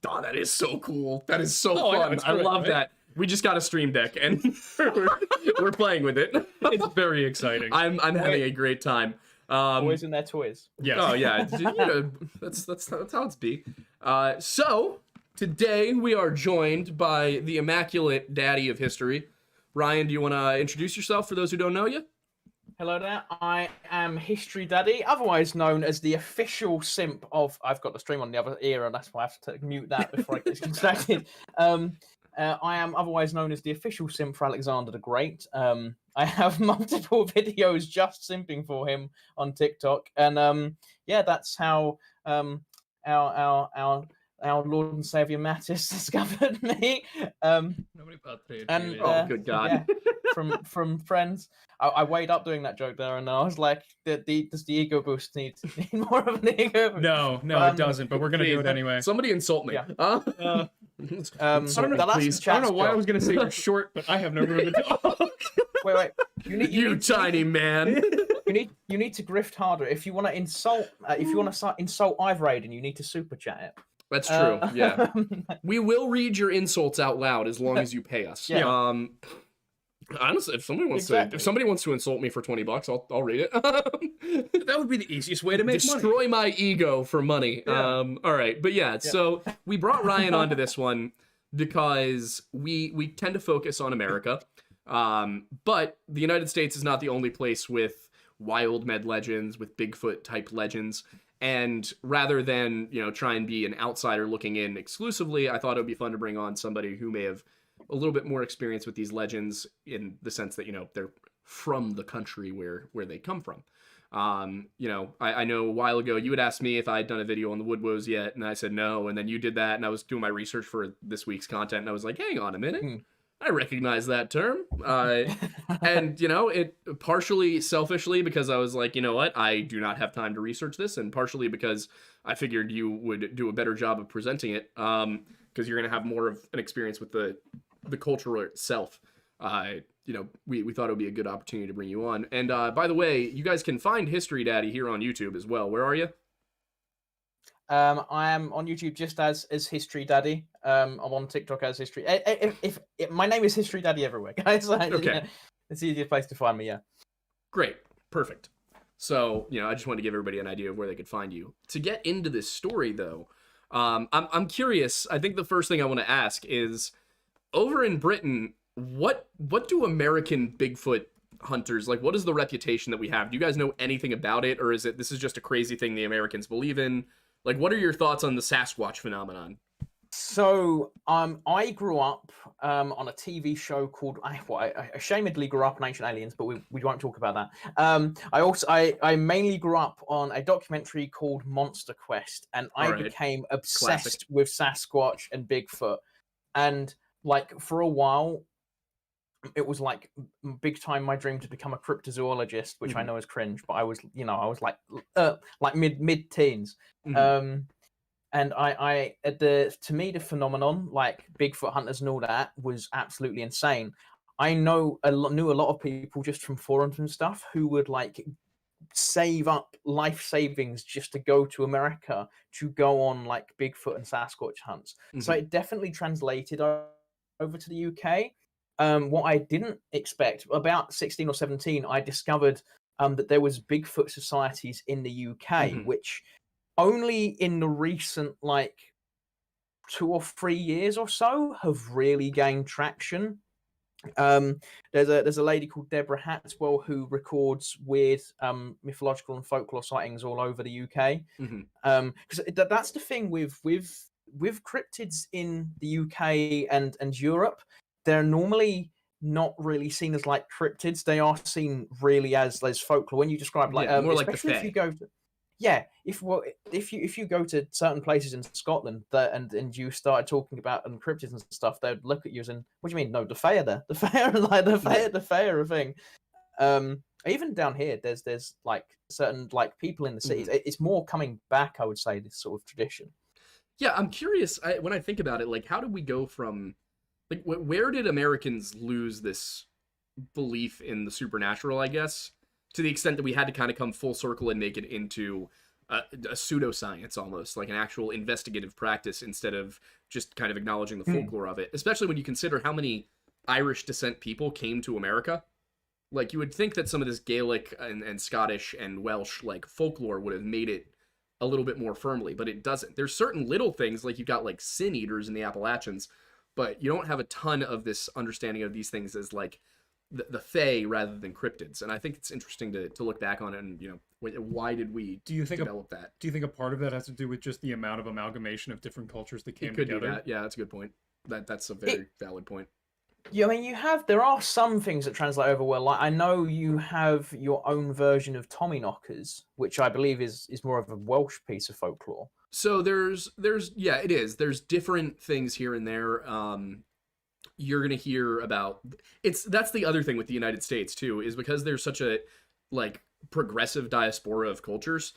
Oh, that is so cool. That is so Oh, fun. I love that. We just got a stream deck and we're playing with it. It's very exciting. I'm having a great time. Boys and their toys. Yes. Oh yeah, that's how it's be. So today we are joined by the immaculate daddy of history. Ryan, do you want to introduce yourself for those who don't know you? Hello there, I am History Daddy, otherwise known as the official simp of... I've got the stream on the other ear, and that's why I have to mute that before I get distracted. I am otherwise known as the official simp for Alexander the Great. I have multiple videos just simping for him on TikTok, and yeah, that's how our Lord and Savior Mattis discovered me. Nobody paid And Oh, good God. Yeah, from friends. I weighed up doing that joke there, and I was like, does the ego boost need more of an ego boost? No, it doesn't, but we're going to do it anyway. Somebody insult me. Yeah. I don't know, please. I don't know why I was going to say you're short, but I have no room to talk. Wait. You tiny man. You need to grift harder. If you want to insult, insult I've Raiden, you need to super chat it. That's true. Yeah. We will read your insults out loud as long as you pay us. Yeah. Honestly, if somebody wants to insult me for $20, I'll read it. That would be the easiest way to make money. Destroy my ego for money. Yeah. All right, but yeah. So we brought Ryan onto this one because we tend to focus on America, but the United States is not the only place with wild med legends, with Bigfoot type legends. And rather than try and be an outsider looking in exclusively, I thought it would be fun to bring on somebody who may have a little bit more experience with these legends in the sense that they're from the country where they come from. I know a while ago you had asked me if I had done a video on the Woodwoes yet, and I said no, and then you did that, and I was doing my research for this week's content, and I was like, hang on a minute, I recognize that term. And it partially selfishly because I was like, you know what, I do not have time to research this, and partially because I figured you would do a better job of presenting it, because you're going to have more of an experience with the culture itself. We thought it would be a good opportunity to bring you on. And by the way, you guys can find History Daddy here on YouTube as well. Where are you? I am on YouTube just as History Daddy. I'm on TikTok as History. If my name is History Daddy everywhere, guys. Okay. It's the easiest place to find me. Yeah. Great. Perfect. So I just wanted to give everybody an idea of where they could find you. To get into this story, though, I'm curious. I think the first thing I want to ask is, over in Britain, what do American Bigfoot hunters like? What is the reputation that we have? Do you guys know anything about it, or is this is just a crazy thing the Americans believe in? Like, what are your thoughts on the Sasquatch phenomenon? So, I grew up on a TV show called. I ashamedly grew up on Ancient Aliens, but we won't talk about that. I mainly grew up on a documentary called Monster Quest, and I became obsessed with Sasquatch and Bigfoot, and like for a while, it was like big time my dream to become a cryptozoologist, which I know is cringe, but I was like mid teens. And to me, the phenomenon, like Bigfoot hunters and all that, was absolutely insane. I knew a lot of people just from forums and stuff who would like save up life savings just to go to America to go on like Bigfoot and Sasquatch hunts. So it definitely translated over to the UK. What I didn't expect, about 16 or 17, I discovered that there was Bigfoot societies in the UK, which only in the recent like 2 or 3 years or so have really gained traction. There's a lady called Deborah Hatswell who records weird mythological and folklore sightings all over the UK. Because that's the thing with cryptids in the UK and Europe. They're normally not really seen as like cryptids. They are seen really as folklore. When you describe like more like the especially Fae. if you go to if you go to certain places in Scotland and you started talking about cryptids and stuff, they'd look at you and what do you mean? No, the Fae are there. The Fae are like the Fae are a thing. Even down here, there's like certain like people in the cities. It's more coming back, I would say, this sort of tradition. Yeah, I'm curious. When I think about it, like, how did we go from like where did Americans lose this belief in the supernatural, I guess, to the extent that we had to kind of come full circle and make it into a pseudoscience, almost like an actual investigative practice, instead of just kind of acknowledging the folklore of it, especially when you consider how many Irish descent people came to America. Like, you would think that some of this Gaelic and Scottish and Welsh, like, folklore would have made it a little bit more firmly, but it doesn't. There's certain little things, like you've got, like, sin eaters in the Appalachians, but you don't have a ton of this understanding of these things as, like, the Fae rather than cryptids. And I think it's interesting to look back on it and, you know, why did we develop that? Do you think a part of that has to do with just the amount of amalgamation of different cultures that came It could together? be that. Yeah, that's a good point. That's a very valid point. Yeah, I mean, there are some things that translate over well. Like, I know you have your own version of Tommyknockers, which I believe is more of a Welsh piece of folklore. So there's yeah, it is. There's different things here and there. You're gonna hear about that's the other thing with the United States too, is because there's such a like progressive diaspora of cultures.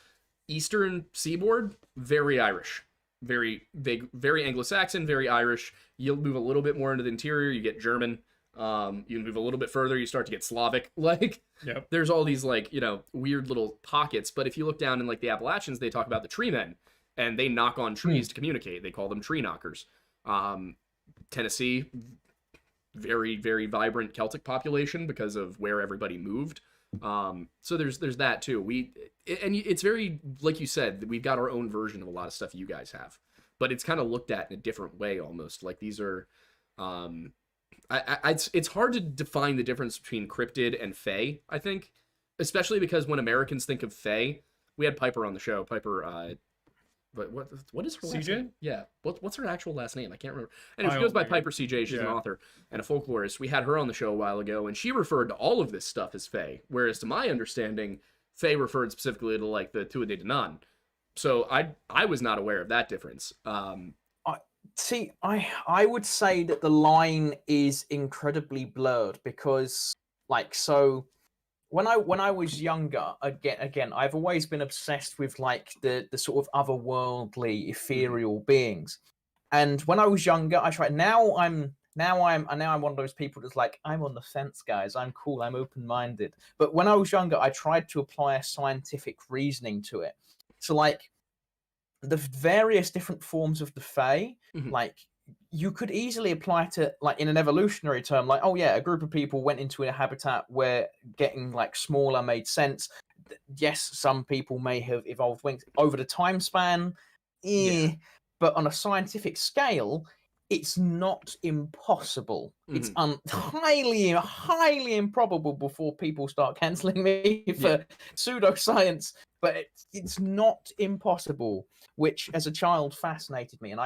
Eastern seaboard, very Irish. Very Anglo-Saxon, very Irish. You'll move a little bit more into the interior, you get German. You move a little bit further, you start to get Slavic. Like, yep. There's all these, like, you know, weird little pockets. But if you look down in, like, the Appalachians, they talk about the tree men, and they knock on trees to communicate. They call them tree knockers. Tennessee, very, very vibrant Celtic population because of where everybody moved. So there's that too. It's very, like you said, we've got our own version of a lot of stuff you guys have, but it's kind of looked at in a different way almost. Like, these are, it's hard to define the difference between cryptid and fae, I think, especially because when Americans think of fae, we had Piper on the show. Piper, but what is her last name? Yeah. What's her actual last name? I can't remember. And she goes by Piper CJ. She's an author and a folklorist. We had her on the show a while ago, and she referred to all of this stuff as fae. Whereas, to my understanding, fae referred specifically to, like, the Tuatha De Danann. So I was not aware of that difference. See, I would say that the line is incredibly blurred because, like, so when I was younger, again, I've always been obsessed with, like, the sort of otherworldly, ethereal beings. And when I was younger, I tried. Now I'm one of those people that's like, I'm on the fence, guys. I'm cool. I'm open-minded. But when I was younger, I tried to apply a scientific reasoning to it. So, like, the various different forms of the Fae, like, you could easily apply to, like, in an evolutionary term, like, oh yeah, a group of people went into a habitat where getting, like, smaller made sense. Yes, some people may have evolved wings over the time span, but on a scientific scale, it's not impossible. It's highly improbable before people start cancelling me for pseudoscience, but it's not impossible, which as a child fascinated me. And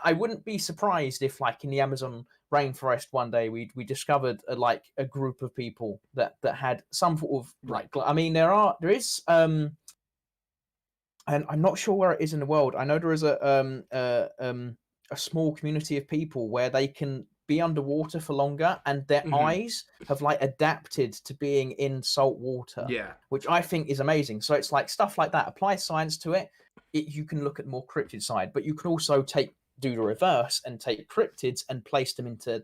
I wouldn't be surprised if, like, in the Amazon rainforest one day we discovered a group of people that had some sort of, like, I mean, there is and I'm not sure where it is in the world. I know there is a small community of people where they can be underwater for longer, and their eyes have, like, adapted to being in salt water. Yeah, which I think is amazing. So it's like stuff like that. Apply science to it. You can look at the more cryptid side, but you can also do the reverse and take cryptids and place them into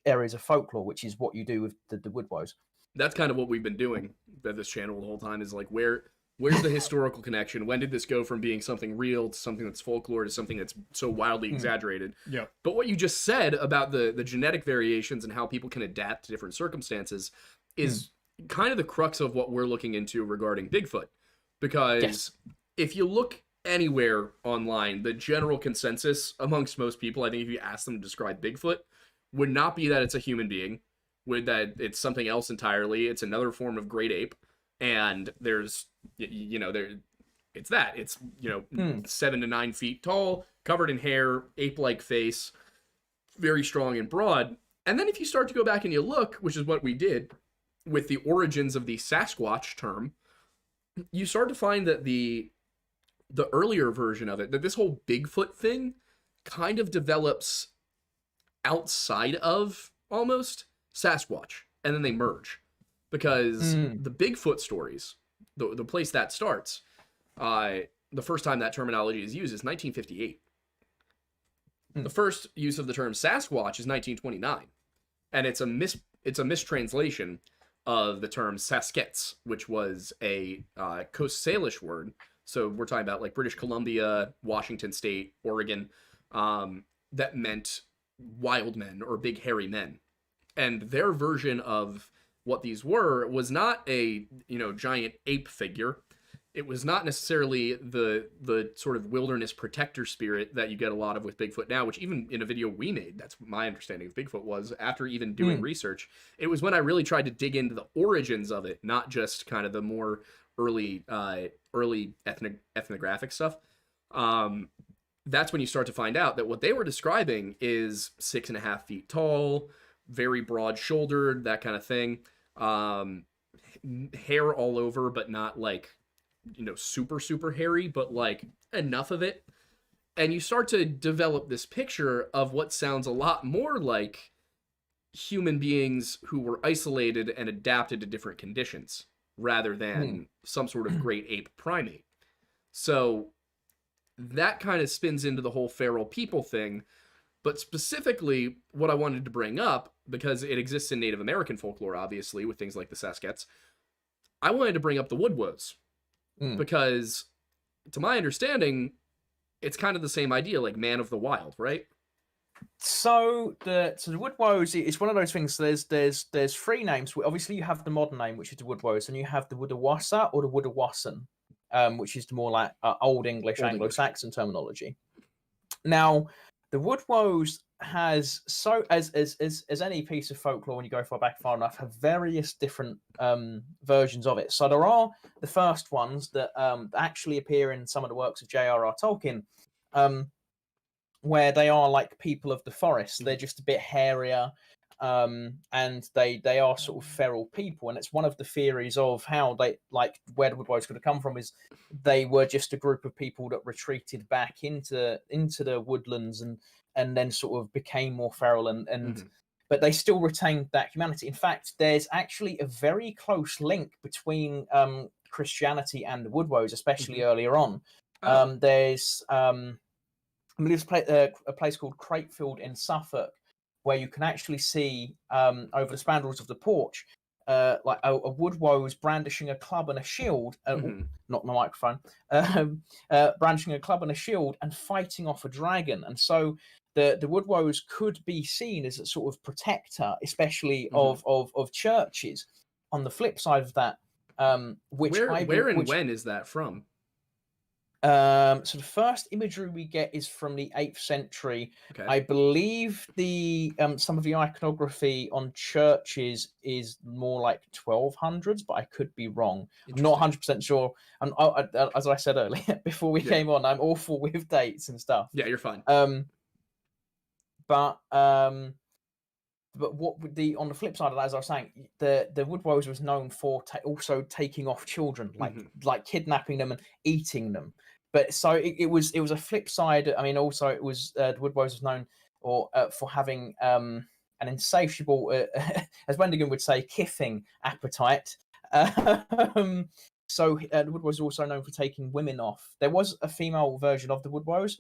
areas of folklore, which is what you do with the woodwoes. That's kind of what we've been doing at this channel the whole time, is like, where's the historical connection? When did this go from being something real to something that's folklore to something that's so wildly exaggerated? Yeah. But what you just said about the genetic variations and how people can adapt to different circumstances is kind of the crux of what we're looking into regarding Bigfoot. Because if you look anywhere online, the general consensus amongst most people, I think if you ask them to describe Bigfoot, would not be that it's a human being, would that it's something else entirely. It's another form of great ape. And there's, you know, it's 7 to 9 feet tall, covered in hair, ape-like face, very strong and broad. And then if you start to go back and you look, which is what we did with the origins of the Sasquatch term, you start to find that the earlier version of it, that this whole Bigfoot thing kind of develops outside of almost Sasquatch, and then they merge. Because the Bigfoot stories, the place that starts, the first time that terminology is used is 1958. The first use of the term Sasquatch is 1929, and it's a mistranslation of the term Sasq'ets, which was a Coast Salish word So we're talking about like British Columbia, Washington State, Oregon, that meant wild men or big hairy men. And their version of what these were was not a, giant ape figure. It was not necessarily the sort of wilderness protector spirit that you get a lot of with Bigfoot now, which even in a video we made, that's my understanding of Bigfoot was after even doing research. It was when I really tried to dig into the origins of it, not just kind of the more early ethnographic stuff. That's when you start to find out that what they were describing is 6.5 feet tall, very broad shouldered, that kind of thing. Hair all over, but not like, super hairy, but like enough of it. And you start to develop this picture of what sounds a lot more like human beings who were isolated and adapted to different conditions rather than some sort of great ape primate. So that kind of spins into the whole feral people thing. But specifically, what I wanted to bring up, because it exists in Native American folklore, obviously, with things like the Sasq'ets, I wanted to bring up the woodwoes. Because, to my understanding, it's kind of the same idea, like man of the wild, right? So the woodwoes is one of those things. There's 3 names. Obviously, you have the modern name, which is the woodwoes, and you have the woodawassa or the woodawassan, which is the more like Old English, Anglo-Saxon terminology. Now, the woodwoes has as any piece of folklore, when you go far enough, have various different versions of it. So there are the first ones that actually appear in some of the works of J.R.R. Tolkien, where they are like people of the forest. They're just a bit hairier, and they are sort of feral people. And it's one of the theories of how they, like, where the woodwoes could have come from is they were just a group of people that retreated back into the woodlands and then sort of became more feral and but they still retained that humanity. In fact, there's actually a very close link between Christianity and the woodwoes, especially earlier on. There's I believe a place called Cratefield in Suffolk, where you can actually see over the spandrels of the porch, like a woodwose brandishing a club and a shield, not my microphone, brandishing a club and a shield and fighting off a dragon. And so the woodwose could be seen as a sort of protector, especially of churches. On the flip side of that, when is that from? So the first imagery we get is from the 8th century. Okay. I believe the some of the iconography on churches is more like 1200s, but I could be wrong. I'm not 100% sure. As I said earlier before we came on, I'm awful with dates and stuff. Yeah, you're fine. But what would on the flip side of that, as I was saying, the woodwose was known for also taking off children, like kidnapping them and eating them. But so it was a flip side. I mean, also it was the woodwose was known for having an insatiable, as Wendigan would say, kiffing appetite. So the woodwose was also known for taking women off. There was a female version of the woodwose,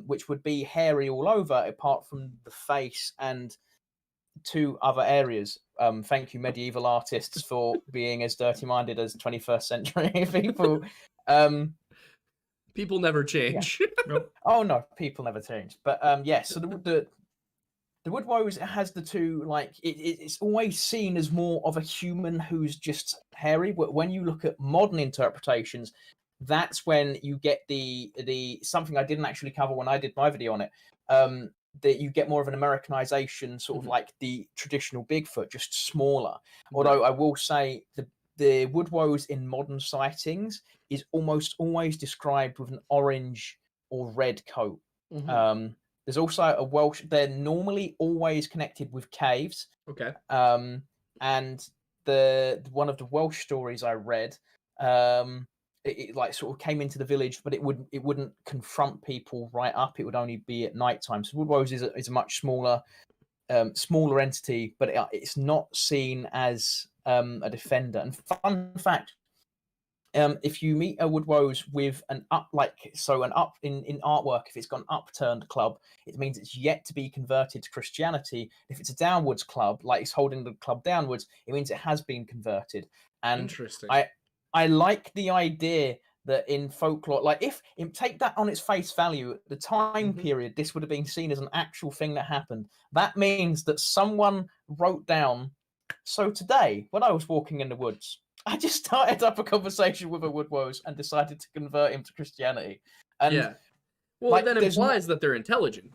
which would be hairy all over, apart from the face and 2 other areas. Thank you, medieval artists, for being as dirty-minded as 21st century people. People never change. Yeah. Nope. Oh no, people never change. But so the woodwose has the 2, like it's always seen as more of a human who's just hairy. But when you look at modern interpretations, that's when you get the something I didn't actually cover when I did my video on it. That you get more of an Americanization, sort of like the traditional Bigfoot, just smaller. Although I will say the woodwose in modern sightings is almost always described with an orange or red coat. There's also a Welsh. They're normally always connected with caves. Okay. And one of the Welsh stories I read, it like sort of came into the village, but it wouldn't confront people right up. It would only be at night time. So woodwose is a much smaller entity, but it's not seen as a defender. And fun fact, if you meet a woodwose with an up in artwork, if it's got an upturned club, it means it's yet to be converted to Christianity. If it's a downwards club, like it's holding the club downwards, it means it has been converted. And interesting. I like the idea that in folklore, like if take that on its face value, the time Mhm. period this would have been seen as an actual thing that happened. That means that someone wrote down, so today when I was walking in the woods, I just started up a conversation with a woodwose and decided to convert him to Christianity. And Yeah. Well, like, that there's implies that they're intelligent.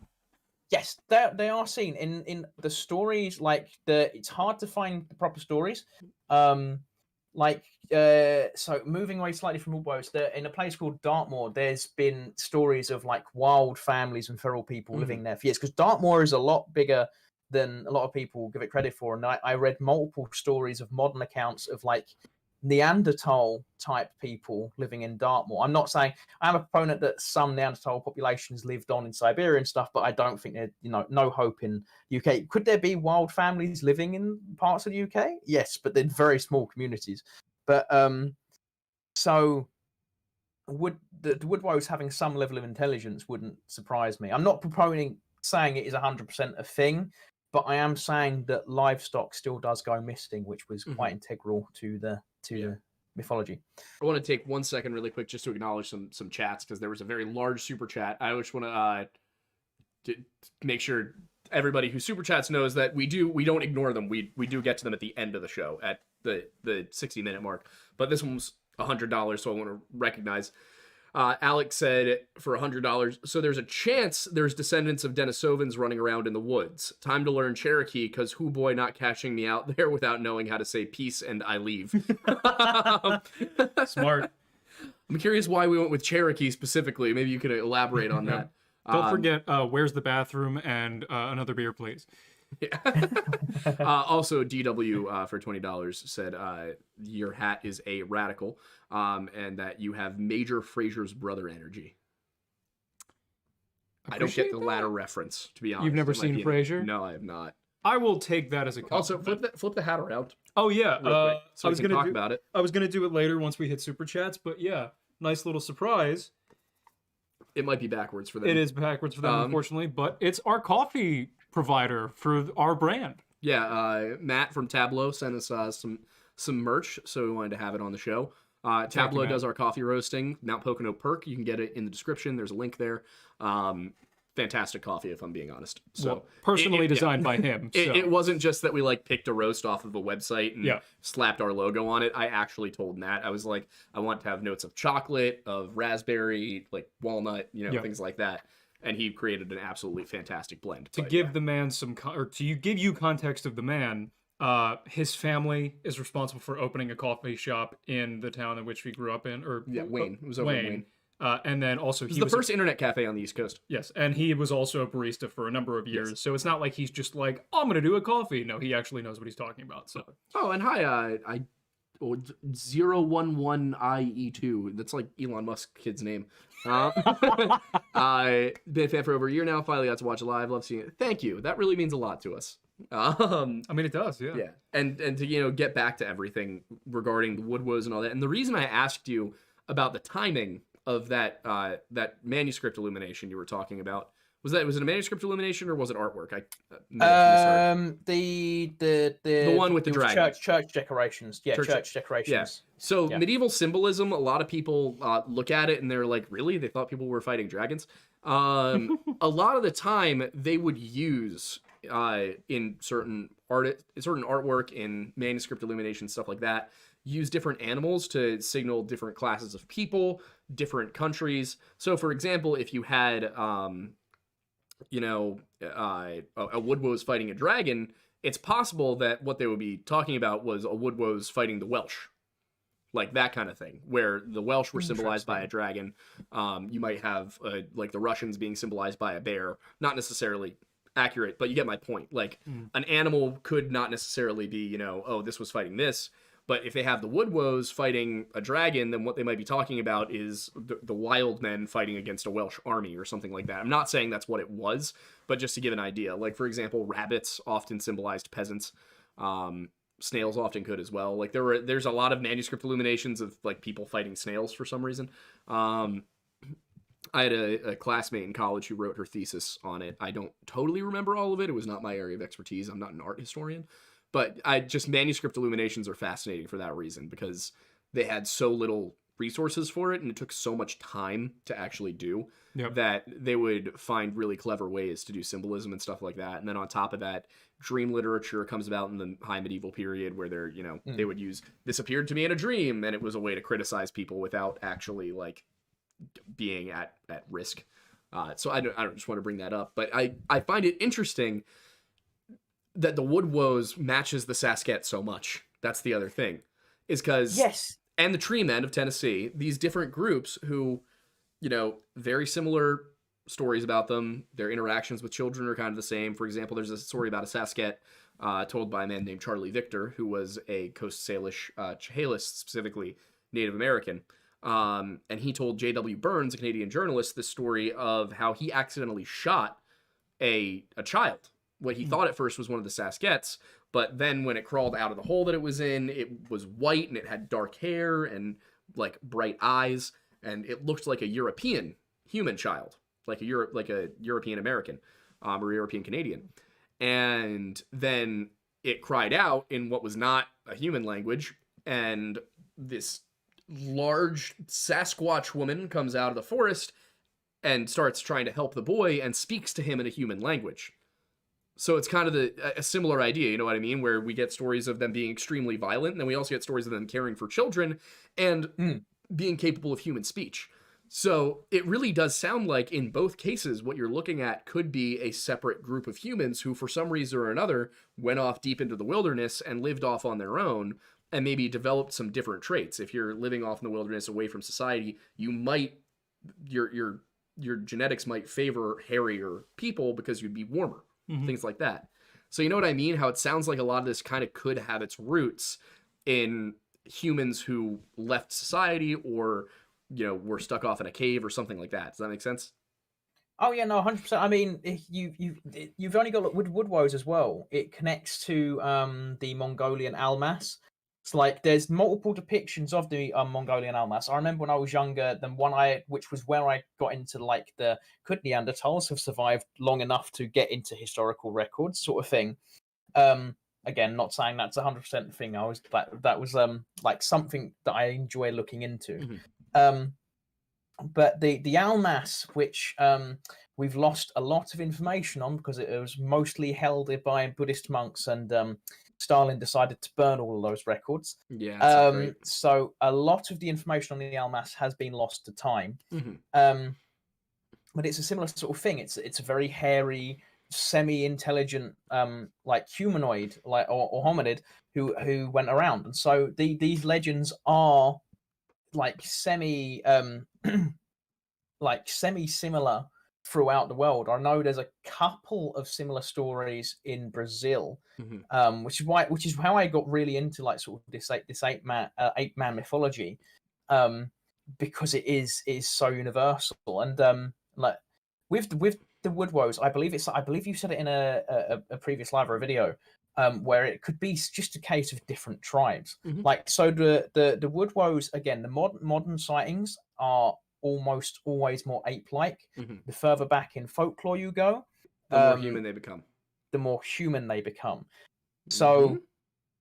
yes, they are seen in the stories. Like it's hard to find the proper stories. So moving away slightly from woodwose, in a place called Dartmoor, there's been stories of like wild families and feral people living there for years. Because Dartmoor is a lot bigger than a lot of people give it credit for. And I read multiple stories of modern accounts of like Neanderthal type people living in Dartmoor. I'm not saying I'm a proponent that some Neanderthal populations lived on in Siberia and stuff, but I don't think there, no hope in UK. Could there be wild families living in parts of the UK? Yes, but they're very small communities. But so the woodwose having some level of intelligence wouldn't surprise me. I'm not saying it is 100% a thing, but I am saying that livestock still does go missing, which was quite integral to the mythology. I want to take 1 second really quick just to acknowledge some chats, because there was a very large super chat. I just want to make sure everybody who super chats knows that we don't ignore them. We do get to them at the end of the show at the 60-minute mark. But this one was $100, so I want to recognize. Alex said for $100, so there's a chance there's descendants of Denisovans running around in the woods. Time to learn Cherokee, because who boy not catching me out there without knowing how to say peace and I leave. Smart. I'm curious why we went with Cherokee specifically. Maybe you could elaborate on that. Don't forget, where's the bathroom and another beer, please. Yeah. Also, DW for $20 said your hat is a radical, and that you have Major Frazier's brother energy. I don't get the latter reference, to be honest. You've never seen Frasier? No, I have not. I will take that as a compliment. Also, flip the hat around. Oh yeah, Real quick, so I was gonna talk about it. I was gonna do it later once we hit super chats, but yeah, nice little surprise. It might be backwards for them. It is backwards for them, unfortunately, but it's our coffee provider for our brand. Yeah, Matt from Tableau sent us some merch, so we wanted to have it on the show. Tableau does our coffee roasting, Mount Pocono Perk. You can get it in the description. There's a link there. Fantastic coffee, if I'm being honest. So well, personally designed by him. So. It wasn't just that we like picked a roast off of a website and slapped our logo on it. I actually told Matt, I was like, I want to have notes of chocolate, of raspberry, like walnut, things like that. And he created an absolutely fantastic blend. To give the man give you context of the man, his family is responsible for opening a coffee shop in the town in which we grew up in. Wayne. It was over in Wayne. And then also he was the first internet cafe on the East Coast. Yes, and he was also a barista for a number of years. Yes. So it's not like he's just like, oh, I'm going to do a coffee. No, he actually knows what he's talking about. So. Oh, and hi, 011IE2. That's like Elon Musk's kid's name. I've been a fan for over a year now. Finally got to watch it live. Love seeing it. Thank you. That really means a lot to us. I mean, it does, yeah. Yeah, and to get back to everything regarding the woodwose and all that. And the reason I asked you about the timing of that manuscript illumination you were talking about, was it a manuscript illumination or was it artwork? The one with the dragon. Church decorations. Yeah, church decorations. Yeah. So medieval symbolism, a lot of people look at it and they're like, really? They thought people were fighting dragons? A lot of the time they would use in certain artwork, in manuscript illumination, stuff like that, use different animals to signal different classes of people, different countries. So for example, if you had a woodwose fighting a dragon, it's possible that what they would be talking about was a woodwose fighting the Welsh, like that kind of thing, where the Welsh were symbolized by a dragon. You might have like the Russians being symbolized by a bear. Not necessarily accurate, but you get my point. Like an animal could not necessarily be, this was fighting this. But if they have the woodwose fighting a dragon, then what they might be talking about is the wild men fighting against a Welsh army or something like that. I'm not saying that's what it was, but just to give an idea. Like, for example, rabbits often symbolized peasants. Snails often could as well. Like, there's a lot of manuscript illuminations of, like, people fighting snails for some reason. I had a classmate in college who wrote her thesis on it. I don't totally remember all of it. It was not my area of expertise. I'm not an art historian. But manuscript illuminations are fascinating for that reason, because they had so little resources for it, and it took so much time to actually do Yep. that they would find really clever ways to do symbolism and stuff like that. And then on top of that, dream literature comes about in the high medieval period, where they're, you know, they would use, this appeared to me in a dream, and it was a way to criticize people without actually like being at risk. So I don't just want to bring that up, but I find it interesting that the wood woes matches the Sasq'ets so much. That's the other thing, is because Yes. and the tree men of Tennessee, these different groups who, you know, very similar stories about them. Their interactions with children are kind of the same. For example, there's a story about a Sasq'et told by a man named Charlie Victor, who was a Coast Salish Chehalis, specifically Native American. And he told J.W. Burns, a Canadian journalist, the story of how he accidentally shot a child. What he thought at first was one of the Sasq'ets, but then when it crawled out of the hole that it was in, it was white and it had dark hair and like bright eyes, and it looked like a European human child, like a European American, or European Canadian. And then it cried out in what was not a human language, and this large Sasquatch woman comes out of the forest and starts trying to help the boy and speaks to him in a human language. So it's kind of a similar idea, you know what I mean? Where we get stories of them being extremely violent, and then we also get stories of them caring for children and being capable of human speech. So it really does sound like in both cases, what you're looking at could be a separate group of humans who, for some reason or another, went off deep into the wilderness and lived off on their own, and maybe developed some different traits. If you're living off in the wilderness away from society, you might, your genetics might favor hairier people because you'd be warmer. Things like that. So you know what I mean? How it sounds like a lot of this kind of could have its roots in humans who left society, or, you know, were stuck off in a cave or something like that. Does that make sense? Oh yeah, no, 100%. I mean, you've only got wood woes as well. It connects to the Mongolian Almas. It's like there's multiple depictions of the Mongolian Almas. I remember when I was younger, which was where I got into like could Neanderthals have survived long enough to get into historical records, sort of thing. Again, not saying that's 100% thing. That was like something that I enjoy looking into. But the Almas, which we've lost a lot of information on because it was mostly held by Buddhist monks, and Stalin decided to burn all of those records. Yeah. So a lot of the information on the Almas has been lost to time. But it's a similar sort of thing. It's a very hairy, semi-intelligent, like humanoid, like or hominid who went around, and so these legends are like semi-similar throughout the world. I know there's a couple of similar stories in Brazil, which is how I got really into like sort of this ape man mythology, because it is so universal. And like with the wood woes, I believe you said it in a previous live or a video, where it could be just a case of different tribes. Like, so the wood woes, again, the modern sightings are almost always more ape-like. The further back in folklore you go, the more human they become. The more human they become. So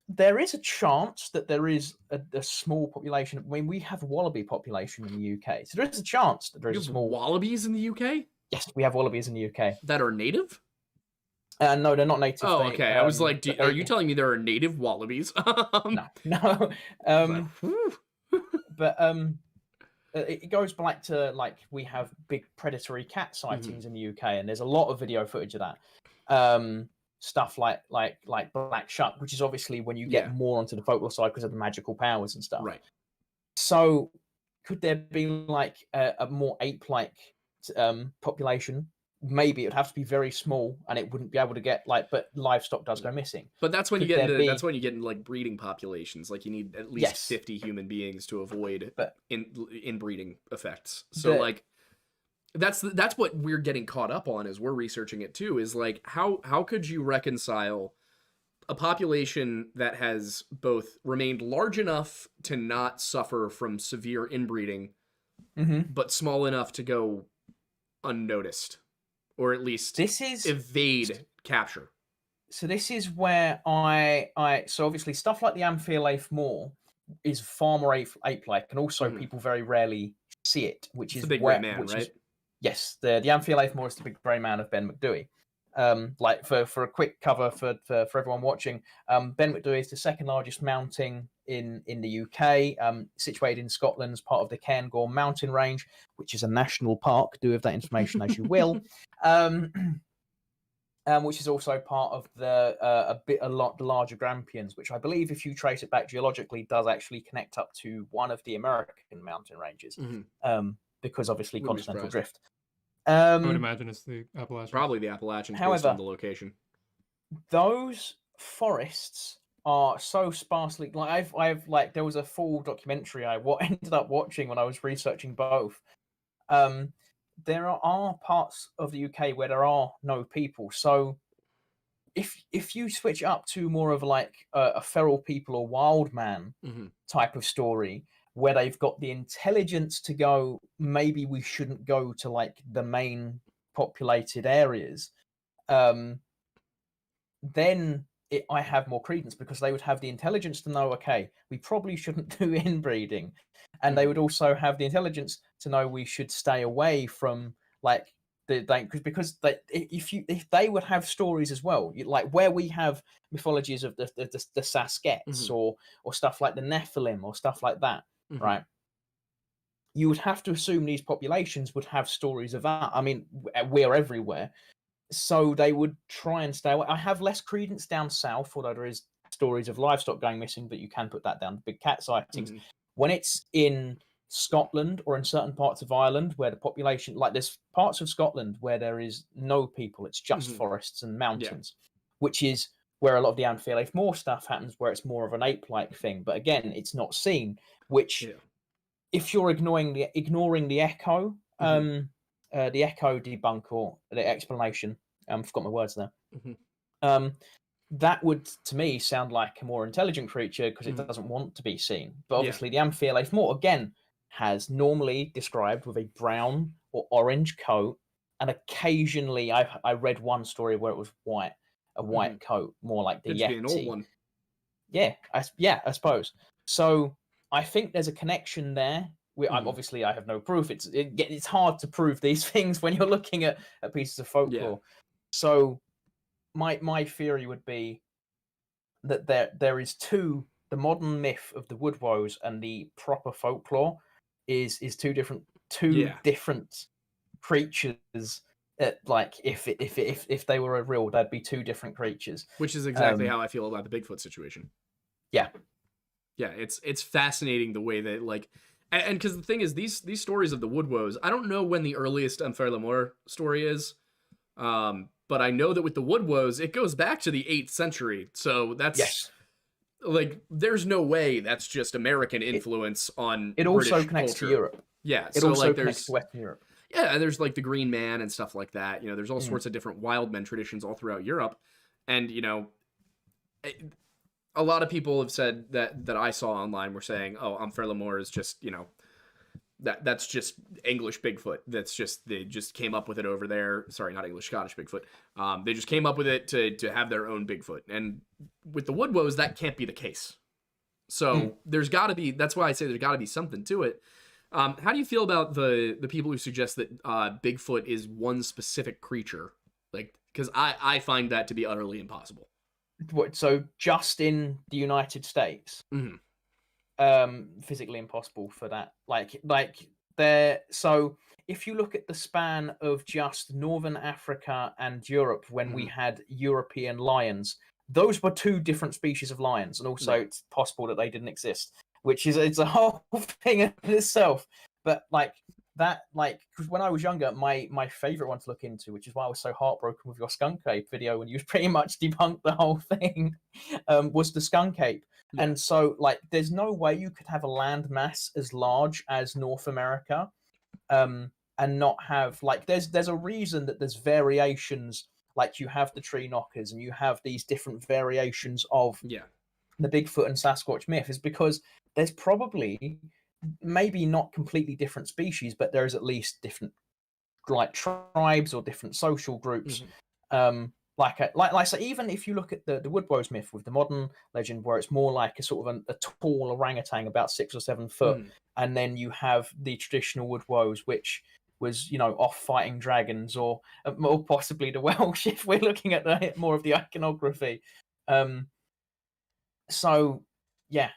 there is a chance that there is a small population. I mean, we have a wallaby population in the UK, so there is a chance that there is a small wallabies in the UK. Yes, we have wallabies in the UK that are native. No, they're not native. Oh, okay. I was like, are you telling me there are native wallabies? No. But it goes back to, like, we have big predatory cat sightings in the UK, and there's a lot of video footage of that. Stuff like Black Shuck, which is obviously when you get more onto the folklore side because of the magical powers and stuff. Right. So could there be like a more ape-like population? Maybe it would have to be very small, and it wouldn't be able to get but livestock does go missing. But that's when you get into like breeding populations. Like you need at least 50 human beings to avoid inbreeding effects. So that's what we're getting caught up on as we're researching it too. Is like how could you reconcile a population that has both remained large enough to not suffer from severe inbreeding, but small enough to go unnoticed? Or at least evade capture. So this is where so obviously stuff like the Amphiolaeth Moor is far more ape-like, and also people very rarely see it, which It's is the big gray man, right? Yes, the Amphiolaethmore is the big grey man of Ben McDewey. Like for a quick cover for everyone watching, Ben McDewey is the second largest mountain in the UK, situated in Scotland as part of the Cairngorm mountain range, which is a national park. Do with that information as you will. Which is also part of the a lot larger Grampians, which I believe, if you trace it back geologically, does actually connect up to one of the American mountain ranges, because obviously continental drift. I would imagine it's the Appalachians. Probably the Appalachians, based However, on the location. Those forests are so sparsely. Like I've like there was a full documentary I ended up watching when I was researching both. There are parts of the UK where there are no people. So if you switch up to more of like a feral people or wild man type of story, where they've got the intelligence to go, maybe we shouldn't go to like the main populated areas, then I have more credence, because they would have the intelligence to know, okay, we probably shouldn't do inbreeding, and they would also have the intelligence to know we should stay away from like because if they would have stories as well, like where we have mythologies of the Sasq'ets or stuff like the Nephilim or stuff like that, right? You would have to assume these populations would have stories of that. I mean, we're everywhere, so they would try and stay away. I have less credence down south, although there is stories of livestock going missing, but you can put that down to big cat sightings. When it's in Scotland or in certain parts of Ireland where the population, like there's parts of Scotland where there is no people, it's just forests and mountains, which is where a lot of the Amphiolaethmore stuff happens, where it's more of an ape-like thing. But again, it's not seen, which if you're ignoring the echo, the echo debunk or the explanation, forgot my words there. That would, to me, sound like a more intelligent creature because it doesn't want to be seen. But obviously, the Amphiolaethmore, again, has normally described with a brown or orange coat, and occasionally I read one story where it was a white coat, more like the Yeti. Be an old one. Yeah, I suppose. So I think there's a connection there. Obviously, I have no proof. It's hard to prove these things when you're looking at pieces of folklore. So my theory would be that there is the modern myth of the Woodwoes and the proper folklore is two different creatures. Like if they were real, they'd be two different creatures. Which is exactly how I feel about the Bigfoot situation. Yeah, it's fascinating the way that like, and because the thing is, these stories of the Woodwoes, I don't know when the earliest Amphiolaethmore story is, but I know that with the Woodwoes, it goes back to the 8th century. So that's like, there's no way that's just American influence on it. Also British connects culture. to Europe. Yeah, it so also like connects to Western Europe. Yeah, and there's like the Green Man and stuff like that. You know, there's all sorts of different wild men traditions all throughout Europe, and you know, a lot of people have said that I saw online were saying, "Oh, Amphiolaethmore is just, you know, that's just English Bigfoot. They just came up with it over there. Sorry, not English, Scottish Bigfoot. They just came up with it to have their own Bigfoot. And with the Woodwoes, that can't be the case. So there's got to be. That's why I say there's got to be something to it. How do you feel about the people who suggest that Bigfoot is one specific creature? Like, because I find that to be utterly impossible. What? So just in the United States, physically impossible for that. Like there. So if you look at the span of just Northern Africa and Europe, when we had European lions, those were two different species of lions, and also it's possible that they didn't exist, which is it's a whole thing in itself. But like that, like, because when I was younger, my favorite one to look into, which is why I was so heartbroken with your skunk ape video when you pretty much debunked the whole thing, was the skunk ape. Yeah. And so like there's no way you could have a land mass as large as North America and not have like there's a reason that there's variations. Like you have the tree knockers and you have these different variations of the Bigfoot and Sasquatch myth, is because there's probably maybe not completely different species, but there's at least different like tribes or different social groups So even if you look at the woodwows myth with the modern legend, where it's more like a sort of a tall orangutan about 6 or 7 foot, and then you have the traditional woodwows, which was off fighting dragons, or more possibly the Welsh if we're looking at more of the iconography. So yeah,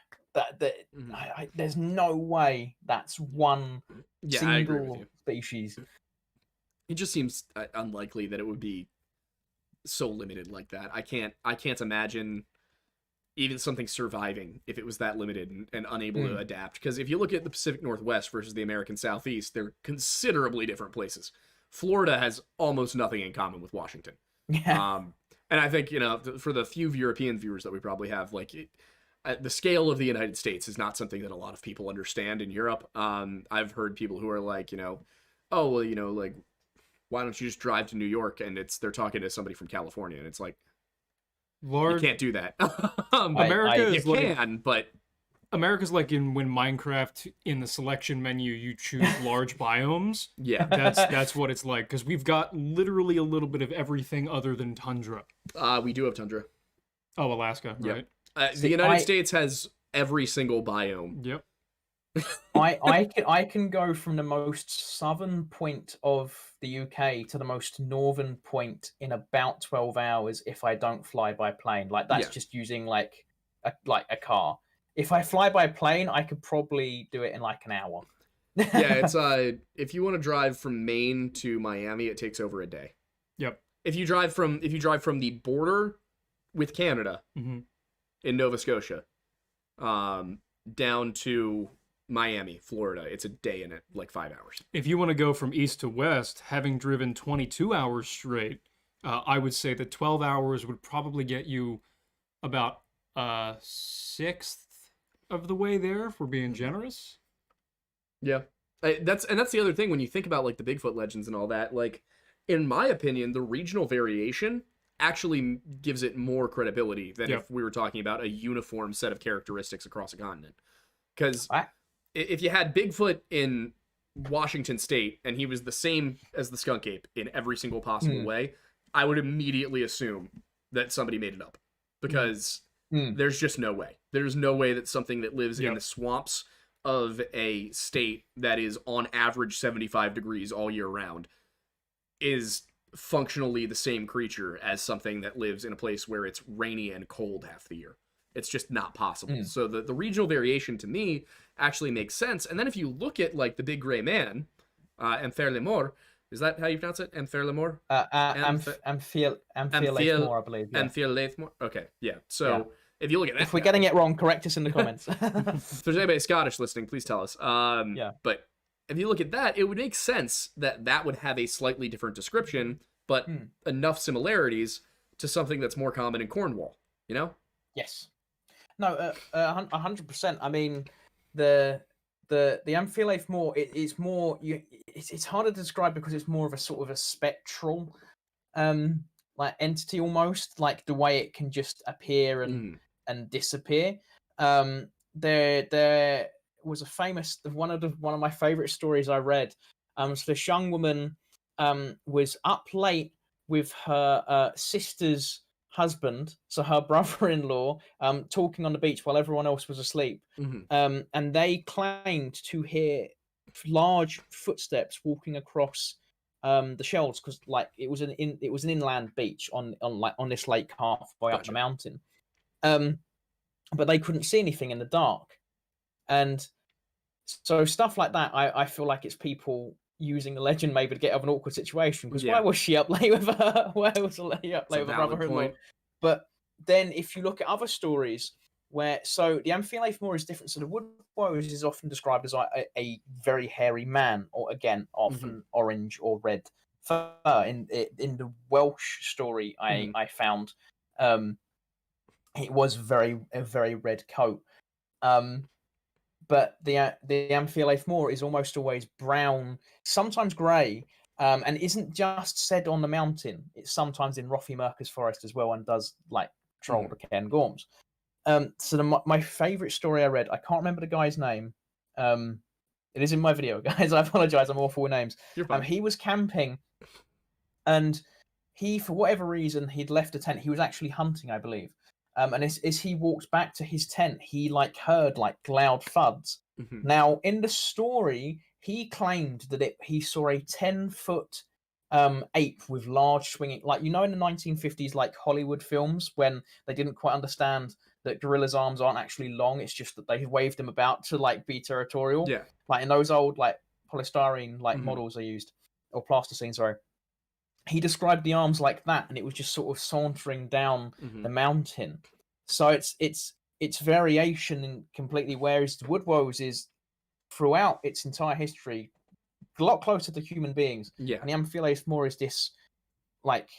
there's no way that's one single species. It just seems unlikely that it would be so limited like that. I can't imagine even something surviving if it was that limited and unable to adapt. Because if you look at the Pacific Northwest versus the American Southeast, they're considerably different places. Florida has almost nothing in common with Washington. Yeah. And I think, for the few European viewers that we probably have, the scale of the United States is not something that a lot of people understand in Europe. I've heard people who are like, oh, well, why don't you just drive to New York? And they're talking to somebody from California, and it's like, you can't do that. America's like when Minecraft, in the selection menu you choose large biomes. Yeah, that's what it's like, because we've got literally a little bit of everything other than tundra. We do have tundra. Oh, Alaska, right? The United States has every single biome. Yep. I can go from the most southern point of the UK to the most northern point in about 12 hours if I don't fly by plane. That's just using a car. If I fly by plane, I could probably do it in an hour. Yeah, it's if you want to drive from Maine to Miami, it takes over a day. Yep. If you drive from the border with Canada in Nova Scotia, down to Miami, Florida, it's a day in it, 5 hours. If you want to go from east to west, having driven 22 hours straight, I would say that 12 hours would probably get you about a sixth of the way there, if we're being generous. Yeah. That's the other thing when you think about the Bigfoot legends and all that. In my opinion, the regional variation actually gives it more credibility than if we were talking about a uniform set of characteristics across a continent. Because if you had Bigfoot in Washington State and he was the same as the skunk ape in every single possible way, I would immediately assume that somebody made it up, because there's just no way. There's no way that something that lives in the swamps of a state that is on average 75 degrees all year round is functionally the same creature as something that lives in a place where it's rainy and cold half the year. It's just not possible. So the regional variation to me actually makes sense. And then if you look at the big gray man, Enfer Lemur, is that how you pronounce it? Enfer Lemur? Enfer Lemur, I believe. Yeah. Enfer Lemur. Okay, yeah. So if you look at that, if we're getting it wrong, correct us in the comments. If there's anybody Scottish listening, please tell us. But if you look at that, it would make sense that would have a slightly different description, but enough similarities to something that's more common in Cornwall. Yes. No, 100%. I mean, the Amphiolaeth Moor, it's more it's harder to describe because it's more of a sort of a spectral entity, almost, the way it can just appear and disappear. There was a famous one of my favorite stories I read. So this young woman was up late with her sister's husband, so her brother-in-law, talking on the beach while everyone else was asleep, and they claimed to hear large footsteps walking across the shelves, because it was an inland beach on this lake halfway up the mountain, but they couldn't see anything in the dark. And so stuff like that, I feel like it's people using the legend maybe to get out of an awkward situation, because why was she up late with her? Why was she up late with her brother-in-law? But then if you look at other stories the Amphiolaeth Moor is different. So the woodwows is often described as a very hairy man, or again often orange or red fur. In the Welsh story I found, it was a very red coat. But the Amphiolaeth Moor is almost always brown, sometimes grey, and isn't just said on the mountain. It's sometimes in Rothy Merca's forest as well, and does troll the Cairn Gorms. So my favourite story I read, I can't remember the guy's name. It is in my video, guys. I apologise, I'm awful with names. You're fine. He was camping, and he, for whatever reason, he'd left a tent. He was actually hunting, I believe. And as he walked back to his tent, he like heard like loud thuds. Mhm. Now, in the story, he claimed that he saw a 10-foot ape with large swinging, like, you know, in the 1950s, like Hollywood films, when they didn't quite understand that gorillas' arms aren't actually long, it's just that they waved them about to like be territorial. Yeah. Like in those old like polystyrene like Mhm. models they used, or plasticine, sorry. He described the arms like that, and it was just sort of sauntering down Mhm. the mountain. So it's variation in completely, whereas the woodwose is throughout its entire history a lot closer to human beings. Yeah. And the Amphiles more is this like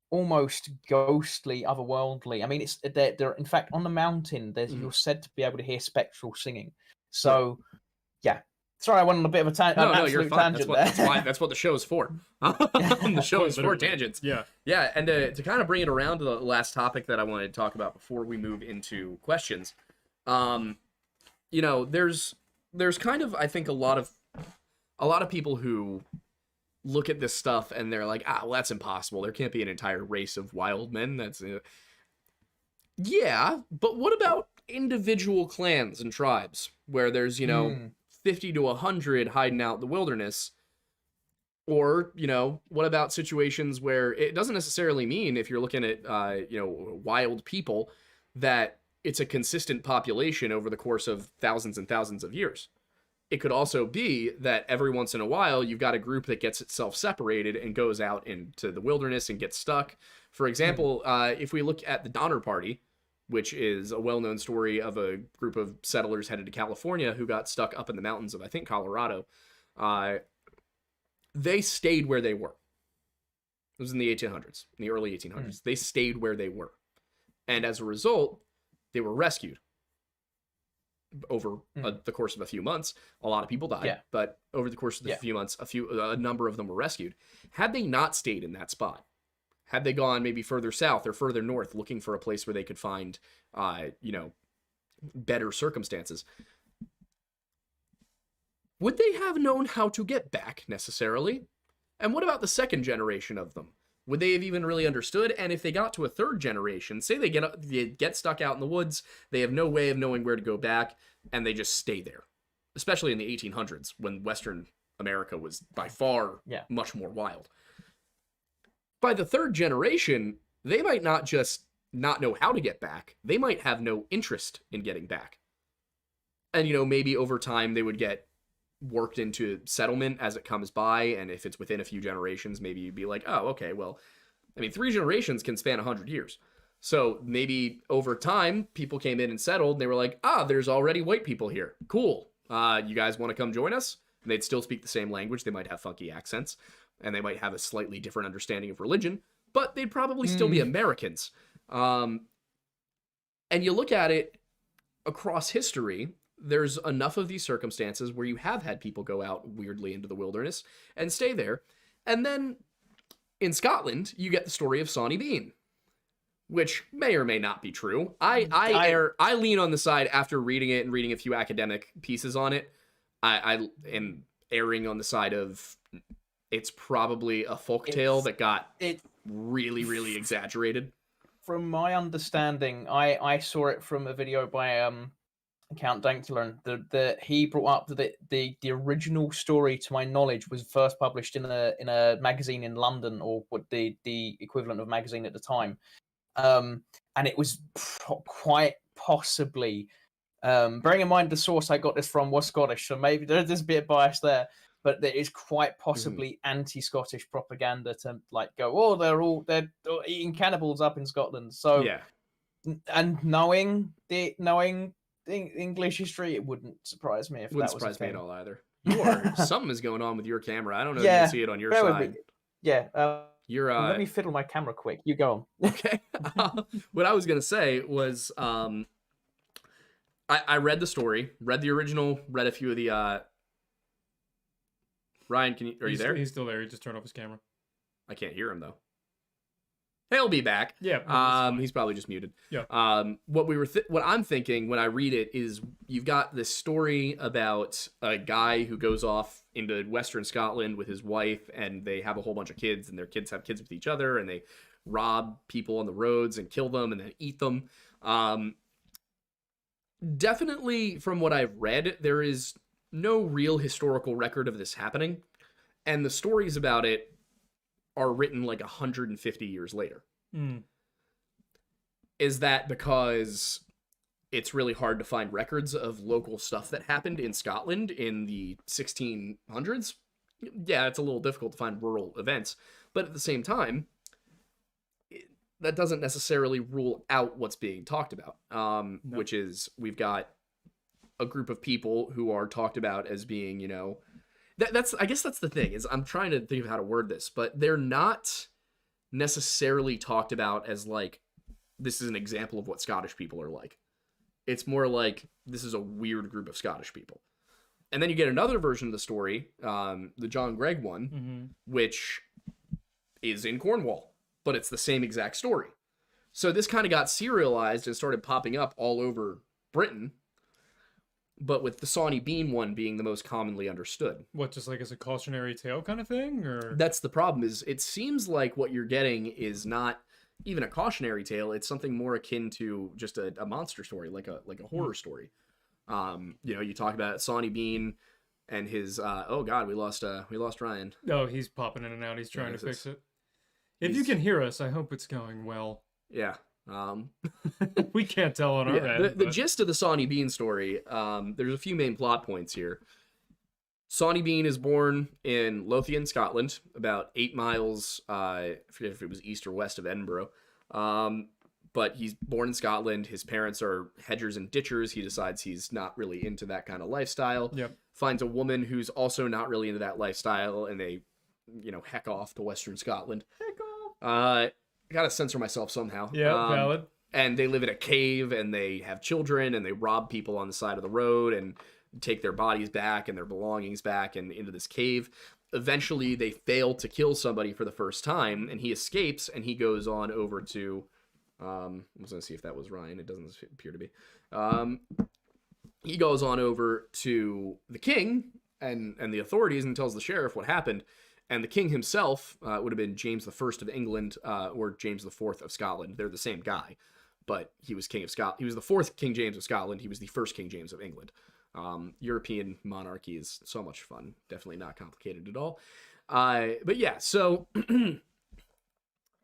almost ghostly, otherworldly. I mean, it's they're in fact on the mountain. You're said to be able to hear spectral singing. So yeah. Sorry, I went on a bit of a No, you're fine. tangent That's what the show's for. The show is for tangents. Yeah. Yeah, and to kind of bring it around to the last topic that I wanted to talk about before we move into questions, you know, there's kind of, I think, a lot of people who look at this stuff and they're like, well, that's impossible. There can't be an entire race of wild men. That's yeah, but what about individual clans and tribes where there's, you know, 50 to 100 hiding out in the wilderness? Or, you know, what about situations where it doesn't necessarily mean, if you're looking at, you know, wild people, that it's a consistent population over the course of thousands and thousands of years. It could also be that every once in a while, you've got a group that gets itself separated and goes out into the wilderness and gets stuck. For example, if we look at the Donner Party, which is a well-known story of a group of settlers headed to California who got stuck up in the mountains of, I think, Colorado. They stayed where they were. It was in the 1800s, in the early 1800s. They stayed where they were. And as a result, they were rescued. Over the course of a few months, a lot of people died, but over the course of the few months, a number of them were rescued. Had they not stayed in that spot, had they gone maybe further south or further north, looking for a place where they could find, you know, better circumstances, would they have known how to get back necessarily? And what about the second generation of them? Would they have even really understood? And if they got to a third generation, say they get stuck out in the woods, they have no way of knowing where to go back, and they just stay there. Especially in the 1800s, when Western America was by far much more wild. By the third generation, they might not just not know how to get back, they might have no interest in getting back. And, you know, maybe over time they would get worked into settlement as it comes by, and if it's within a few generations, maybe you'd be like, oh, okay, well, I mean, 3 generations can span 100 years. So maybe over time, people came in and settled, and they were like, there's already white people here. Cool. You guys want to come join us? And they'd still speak the same language. They might have funky accents, and they might have a slightly different understanding of religion, but they'd probably still be Americans. And you look at it across history, there's enough of these circumstances where you have had people go out weirdly into the wilderness and stay there. And then in Scotland, you get the story of Sawney Bean, which may or may not be true. I lean on the side after reading it and reading a few academic pieces on it. I am erring on the side of it's probably a folktale that got really, really exaggerated. From my understanding, I saw it from a video by Count Dankula, and he brought up that the original story, to my knowledge, was first published in a magazine in London, or what the equivalent of magazine at the time, and it was quite possibly, bearing in mind the source I got this from was Scottish, so maybe there's a bit of bias there, but there is quite possibly anti-Scottish propaganda to like go, they're eating cannibals up in Scotland. So and knowing English history, it wouldn't surprise me if that was surprise a thing. me at all either. Something is going on with your camera. I don't know if you can see it on your side. You're let me fiddle my camera quick. You go on. Okay. What I was gonna say was I read the story, read the original, read a few of the Ryan, are you there? He's still there. He just turned off his camera. I can't hear him though. He'll be back. Yeah. that's fine. He's probably just muted. Yeah. What I'm thinking when I read it is you've got this story about a guy who goes off into Western Scotland with his wife, and they have a whole bunch of kids, and their kids have kids with each other, and they rob people on the roads and kill them and then eat them. Definitely, from what I've read, there is no real historical record of this happening, and the stories about it are written like 150 years later. Is that because it's really hard to find records of local stuff that happened in Scotland in the 1600s? Yeah, it's a little difficult to find rural events, but at the same time, that doesn't necessarily rule out what's being talked about, No. which is we've got a group of people who are talked about as being, you know, I guess that's the thing, is I'm trying to think of how to word this, but they're not necessarily talked about as like, this is an example of what Scottish people are like. It's more like, this is a weird group of Scottish people. And then you get another version of the story, the John Gregg one, which is in Cornwall, but it's the same exact story. So this kind of got serialized and started popping up all over Britain, but with the Sawney Bean one being the most commonly understood. What, just like as a cautionary tale kind of thing, or? That's the problem, is it seems like what you're getting is not even a cautionary tale. It's something more akin to just a monster story, like a horror story. You know, you talk about Sawney Bean and his oh god, we lost Ryan. Oh, he's popping in and out. He's trying Yeah, to fix it. If you can hear us, I hope it's going well. Yeah. We can't tell on our end. The gist of the Sawney Bean story, there's a few main plot points here. Sawney Bean is born in Lothian, Scotland, about 8 miles, I forget if it was east or west of Edinburgh. But he's born in Scotland. His parents are hedgers and ditchers. He decides he's not really into that kind of lifestyle. Yep. Finds a woman who's also not really into that lifestyle, and they, you know, heck off to Western Scotland. Heck off. Gotta censor myself somehow. Yeah, valid. And they live in a cave, and they have children, and they rob people on the side of the road, and take their bodies back and their belongings back and into this cave. Eventually, they fail to kill somebody for the first time, and he escapes, and he goes on over to... I was going to see if that was Ryan. It doesn't appear to be. He goes on over to the king and the authorities and tells the sheriff what happened. And the king himself would have been James I of England or James IV of Scotland. They're the same guy, but he was king of Scotland. He was the fourth King James of Scotland. He was the first King James of England. European monarchy is so much fun. Definitely not complicated at all. But yeah, so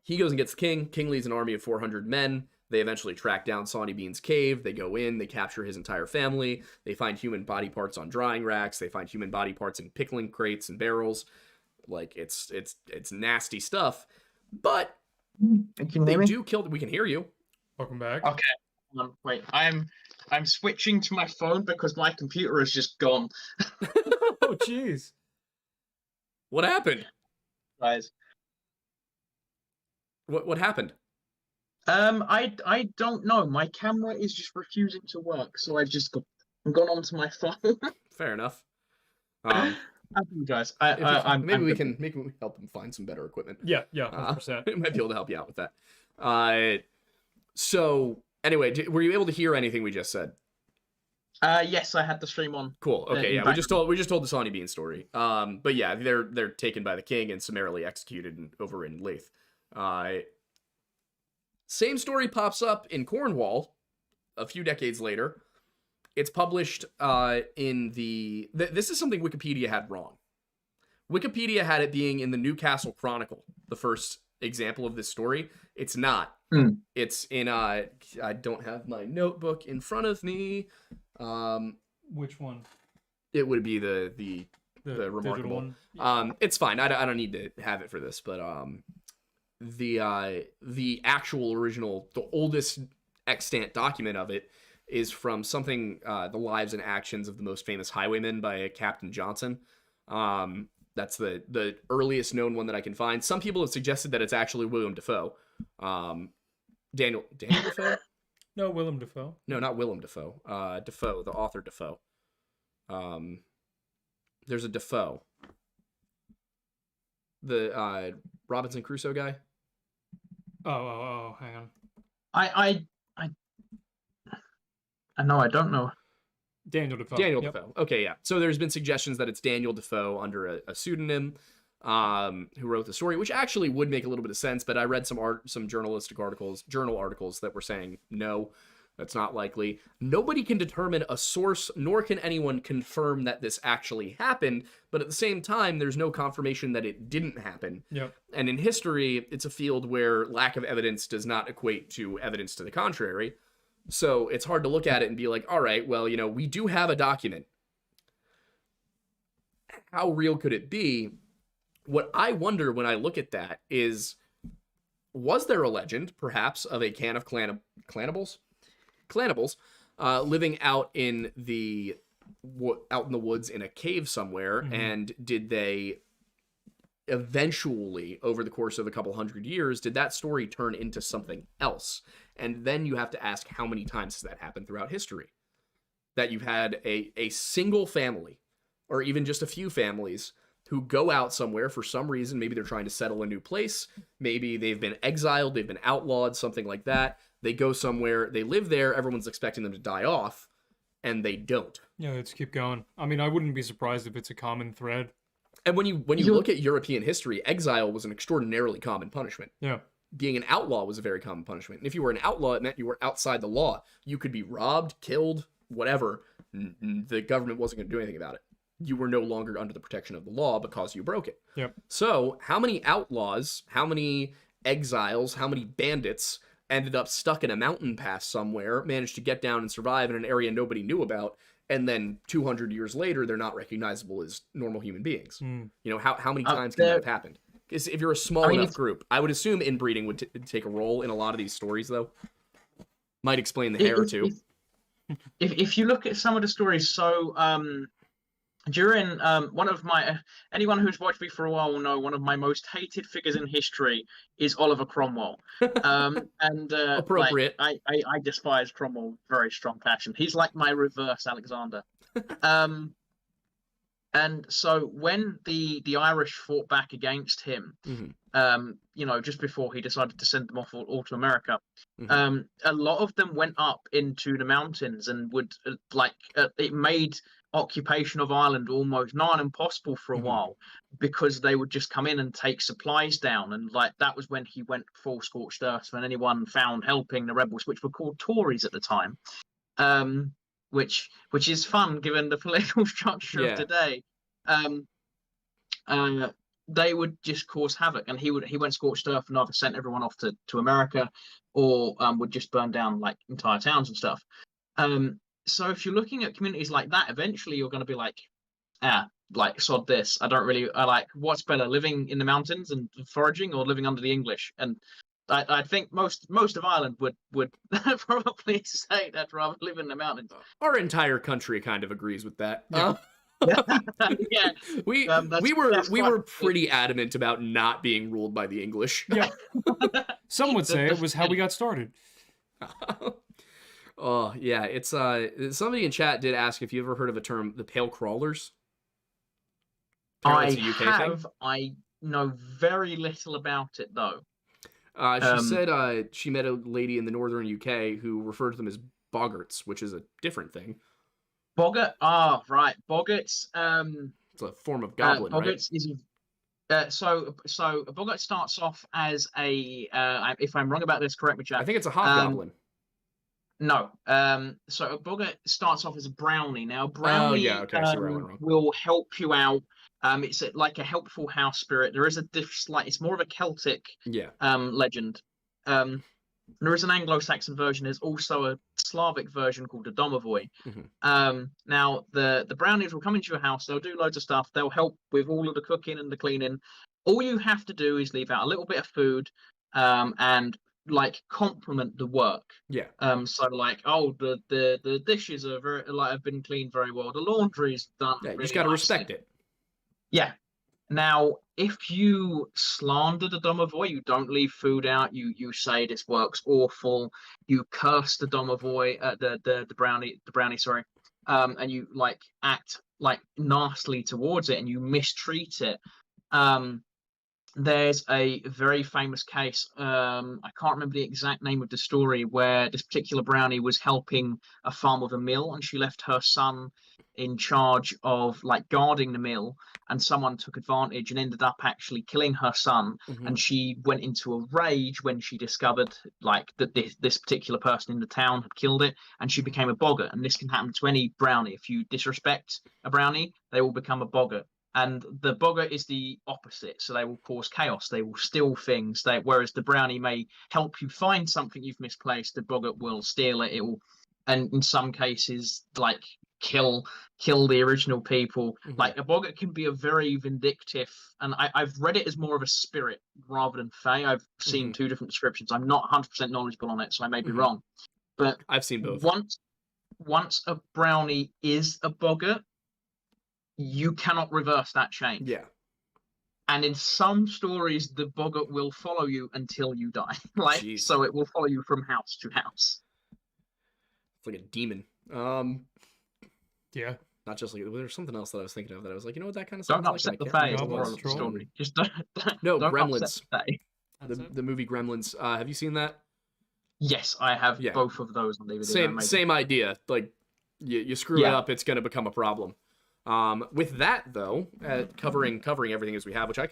he goes and gets the king. King leads an army of 400 men. They eventually track down Sawney Bean's cave. They go in, they capture his entire family. They find human body parts on drying racks. They find human body parts in pickling crates and barrels. Like, it's nasty stuff. But they do kill... We can hear you. Welcome back. Okay. Wait, I'm switching to my phone because my computer has just gone. Oh, jeez. What happened? Guys. What happened? I don't know. My camera is just refusing to work, so I've just gone onto my phone. Fair enough. I apologize. Maybe we can help them find some better equipment. Yeah, 100%. We might be able to help you out with that. So anyway, were you able to hear anything we just said? Yes, I had the stream on. Cool. Okay, yeah, we just told the Sawney Bean story. But yeah, they're taken by the king and summarily executed over in Leith. Same story pops up in Cornwall a few decades later. It's published in the... This is something Wikipedia had wrong. Wikipedia had it being in the Newcastle Chronicle, the first example of this story. It's not. It's in... I don't have my notebook in front of me. Which one? It would be the remarkable one. It's fine. I don't need to have it for this, but the actual original, the oldest extant document of it is from something, The Lives and Actions of the Most Famous Highwaymen by Captain Johnson. That's the earliest known one that I can find. Some people have suggested that it's actually William Defoe. Daniel Defoe? No, Willem Dafoe. No, not Willem Dafoe. Defoe, the author Defoe. There's a Defoe. The Robinson Crusoe guy. Hang on. I no, I don't know. Daniel Defoe. Daniel Yep. Defoe. Okay, yeah. So there's been suggestions that it's Daniel Defoe under a pseudonym, who wrote the story, which actually would make a little bit of sense. But I read some journal articles that were saying no, that's not likely. Nobody can determine a source, nor can anyone confirm that this actually happened. But at the same time, there's no confirmation that it didn't happen. Yep. And in history, it's a field where lack of evidence does not equate to evidence to the contrary. So it's hard to look at it and be like, all right, well, we do have a document. How real could it be? What I wonder when I look at that is, was there a legend, perhaps, of a can of cannibals living out in the woods in a cave somewhere, and did they eventually, over the course of a couple hundred years, did that story turn into something else? And then you have to ask, how many times has that happened throughout history? That you've had a single family, or even just a few families, who go out somewhere for some reason. Maybe they're trying to settle a new place. Maybe they've been exiled, they've been outlawed, something like that. They go somewhere, they live there, everyone's expecting them to die off, and they don't. Yeah, let's keep going. I mean, I wouldn't be surprised if it's a common thread. And when you look at European history, exile was an extraordinarily common punishment. Yeah. Being an outlaw was a very common punishment. And if you were an outlaw, it meant you were outside the law. You could be robbed, killed, whatever. The government wasn't going to do anything about it. You were no longer under the protection of the law because you broke it. Yep. So how many outlaws, how many exiles, how many bandits ended up stuck in a mountain pass somewhere, managed to get down and survive in an area nobody knew about, and then 200 years later, they're not recognizable as normal human beings? How many times can that have happened? If you're a small enough group, I would assume inbreeding would take a role in a lot of these stories, though. Might explain the hair, too. If you look at some of the stories, so during one of my anyone who's watched me for a while will know one of my most hated figures in history is Oliver Cromwell. And appropriate. I despise Cromwell with very strong passion. He's like my reverse Alexander. And so when the Irish fought back against him, just before he decided to send them off all to America, a lot of them went up into the mountains and would it made occupation of Ireland almost nigh on impossible for a while, because they would just come in and take supplies down, and that was when he went full scorched earth when anyone found helping the rebels, which were called Tories at the time, which is fun given the political structure of today. They would just cause havoc, and he went scorched earth and either sent everyone off to America, or would just burn down entire towns and stuff. So if you're looking at communities like that, eventually you're going to be sod this. I like, what's better, living in the mountains and foraging, or living under the English? And I think most of Ireland would probably say they'd rather live in the mountains. Our entire country kind of agrees with that. Yeah. Yeah, we were pretty adamant about not being ruled by the English. Yeah. Some would say it was how we got started. Oh yeah, it's somebody in chat did ask if you ever heard of a term, the pale crawlers. Apparently it's a UK thing. I know very little about it though. She said she met a lady in the northern UK who referred to them as boggarts, which is a different thing. Boggart, right. Boggarts. It's a form of goblin, boggarts right? Is so a boggart starts off as a. If I'm wrong about this, correct me, Jack. I think it's a hobgoblin. No. So a boggart starts off as a brownie. Now, brownie will help you out. It's like a helpful house spirit. There is it's more of a Celtic legend. There is an Anglo-Saxon version. There's also a Slavic version called the domovoi. Now, the brownies will come into your house. They'll do loads of stuff. They'll help with all of the cooking and the cleaning. All you have to do is leave out a little bit of food, and compliment the work. Yeah. So the dishes are very have been cleaned very well. The laundry's done. Yeah, you really just gotta nicely. respect it. Yeah. Now, if you slander the domovoi, you don't leave food out. You say this work's awful. You curse the domovoi, the brownie, sorry. And you act nastily towards it, and you mistreat it. there's a very famous case. I can't remember the exact name of the story, where this particular brownie was helping a farm with a mill, and she left her son in charge of like guarding the mill, and someone took advantage and ended up actually killing her son. Mhm. And she went into a rage when she discovered like that this particular person in the town had killed it, and she became a boggart. And this can happen to any brownie. If you disrespect a brownie, they will become a boggart. And the boggart is the opposite, so they will cause chaos. They will steal things. Whereas the brownie may help you find something you've misplaced, the boggart will steal it. It will, and in some cases, like kill the original people. Mhm. Like a boggart can be a very vindictive, and I've read it as more of a spirit rather than fae. I've seen two different descriptions. I'm not 100% knowledgeable on it, so I may be wrong. But I've seen both. once a brownie is a boggart, you cannot reverse that change. Yeah. And in some stories, the boggart will follow you until you die. Like, Jeez. so it will follow you from house to house. It's like a demon. Yeah. Not just like there's something else that I was thinking of that I was like, you know what, that kind of Don't sounds like. upset the I can't fae. Is the remember what moral it of the was. story. Just don't No, don't Gremlins. upset the fae. The movie Gremlins. Have you seen that? Yes, I have Yeah. both of those on DVD. Same idea. Like you screw it Yeah. up, it's going to become a problem. With that though, covering everything as we have, which I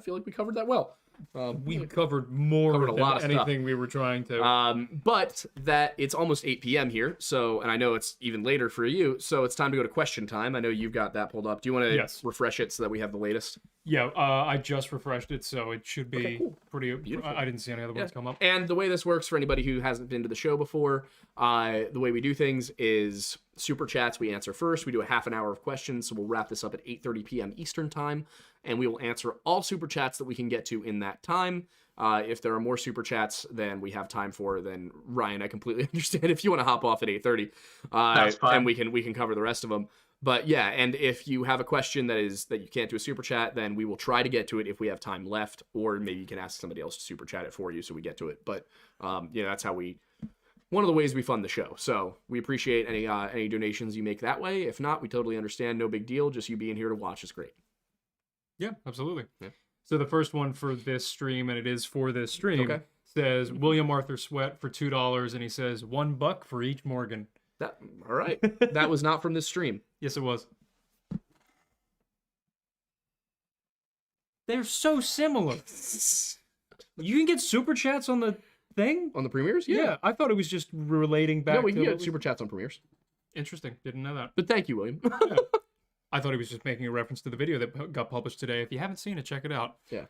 feel like we covered that well. We covered more Covered a than lot of stuff. anything we were trying to. But that it's almost 8 p.m. here, so, and I know it's even later for you, so it's time to go to question time. I know you've got that pulled up. Do you want to Yes. refresh it so that we have the latest? Yeah, I just refreshed it, so it should be Okay, cool. pretty. Beautiful. I didn't see any other ones come up. And the way this works for anybody who hasn't been to the show before, the way we do things is super chats we answer first. We do a half an hour of questions, so we'll wrap this up at 8:30 p.m. Eastern time, and we will answer all super chats that we can get to in that time. If there are more super chats than we have time for, then Ryan, I completely understand if you want to hop off at 8:30, That's fine. and we can cover the rest of them. But yeah, and if you have a question that you can't do a super chat, then we will try to get to it if we have time left, or maybe you can ask somebody else to super chat it for you so we get to it. But that's how one of the ways we fund the show. So we appreciate any donations you make that way. If not, we totally understand. No big deal. Just you being here to watch is great. Yeah, absolutely. Yeah. So the first one for this stream, and it is for this stream, Okay. says William Arthur Sweat for $2, and he says $1 for each Morgan. All right. That was not from this stream. Yes, it was. They're so similar. You can get super chats on the thing? On the premieres? Yeah, I thought it was just relating back No, we to. can what get was- super chats on premieres. Interesting. Didn't know that. But thank you, William. Yeah. I thought he was just making a reference to the video that got published today. If you haven't seen it, check it out. Yeah.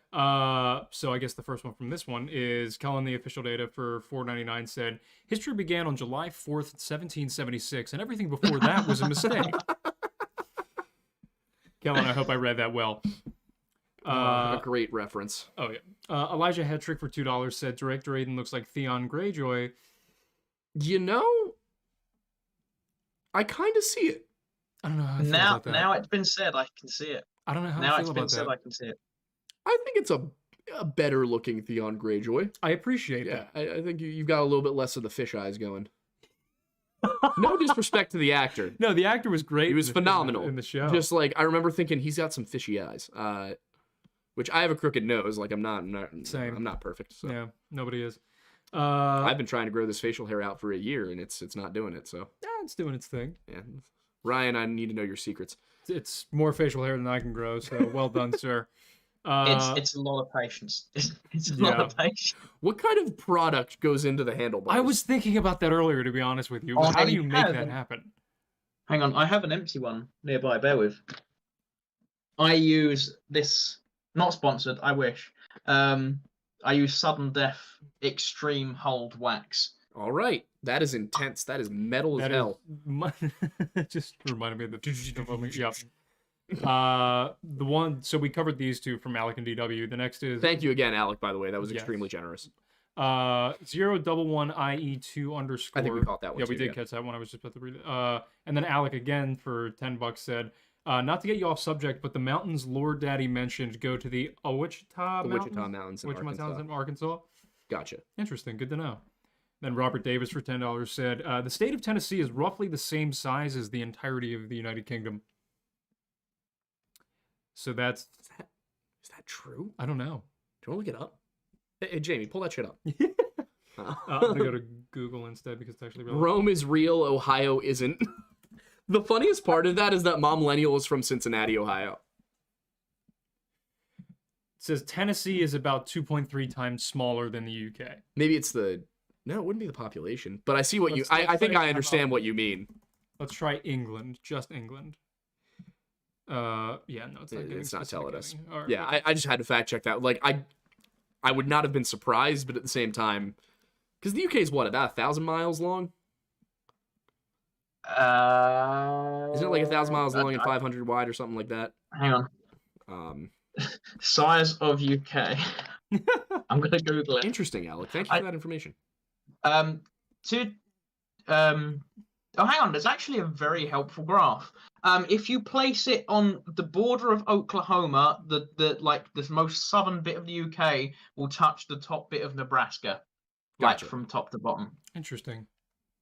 So I guess the first one from this one is Kellen. The official data for 499 said history began on July 4th, 1776, and everything before that was a mistake. Kellen, I hope I read that well. A great reference. Oh yeah. Elijah Hetrick for $2 said Director Aiden looks like Theon Greyjoy. You know, I kind of see it. I don't know how I feel about that. Now it's been said, I can see it. I don't know how Now I it's feel been about said, that. I can see it. I think it's a better looking Theon Greyjoy. I appreciate Yeah, that. I think you've got a little bit less of the fish eyes going. No disrespect to the actor. No, the actor was great. He was phenomenal in the show. Just like I remember thinking he's got some fishy eyes. Which I have a crooked nose. Like I'm not Same. I'm not perfect. So. Yeah, nobody is. I've been trying to grow this facial hair out for a year and it's not doing it. So Yeah, it's doing its thing. yeah, Ryan, I need to know your secrets. It's more facial hair than I can grow, so well done, sir. It's a lot of patience. It's a lot of patience. What kind of product goes into the handlebars? I was thinking about that earlier, to be honest with you. Oh, How do you I make that haven't. happen? Hang on, I have an empty one nearby. Bear with. I use this. Not sponsored. I wish. I use Sudden Death Extreme Hold Wax. All right, that is intense. That is metal as That hell. is just reminded me of the yep. The one. So we covered these two from Alec and DW. The next is Thank you again, Alec. By the way, that was Yes. extremely generous. 011IE2 underscore. I think we caught that one. Yeah, too, we did catch that one. I was just about to read it. And then Alec again for $10 said, not to get you off subject, but the mountains Lord Daddy mentioned go to the Wichita The Mountains? Wichita Mountains in Wichita Arkansas. Mountains in Arkansas. Gotcha. Interesting. Good to know. Then Robert Davis for $10 said, the state of Tennessee is roughly the same size as the entirety of the United Kingdom. So that's Is that true? I don't know. Do you want to look it up? Hey, Jamie, pull that shit up. I'm gonna go to Google instead because it's actually real. Rome is real, Ohio isn't. The funniest part of that is that Mom Lennial is from Cincinnati, Ohio. It says Tennessee is about 2.3 times smaller than the UK. Maybe it's the... No, it wouldn't be the population. But I see what Let's I think try- I understand what you mean. Let's try England, just England. Yeah, no, it's not. Giving It's not telling us. specific anything. All right. Yeah, I just had to fact check that. Like, I would not have been surprised, but at the same time... Because the UK is what, about 1,000 miles long? Isn't it like 1,000 miles long and 500 wide or something like that? Hang on. Um, Size of UK. I'm gonna Google it. Interesting, Alec. Thank you for that information. Oh, hang on. There's actually a very helpful graph. If you place it on the border of Oklahoma, the most southern bit of the UK will touch the top bit of Nebraska, Gotcha. like from top to bottom. Interesting.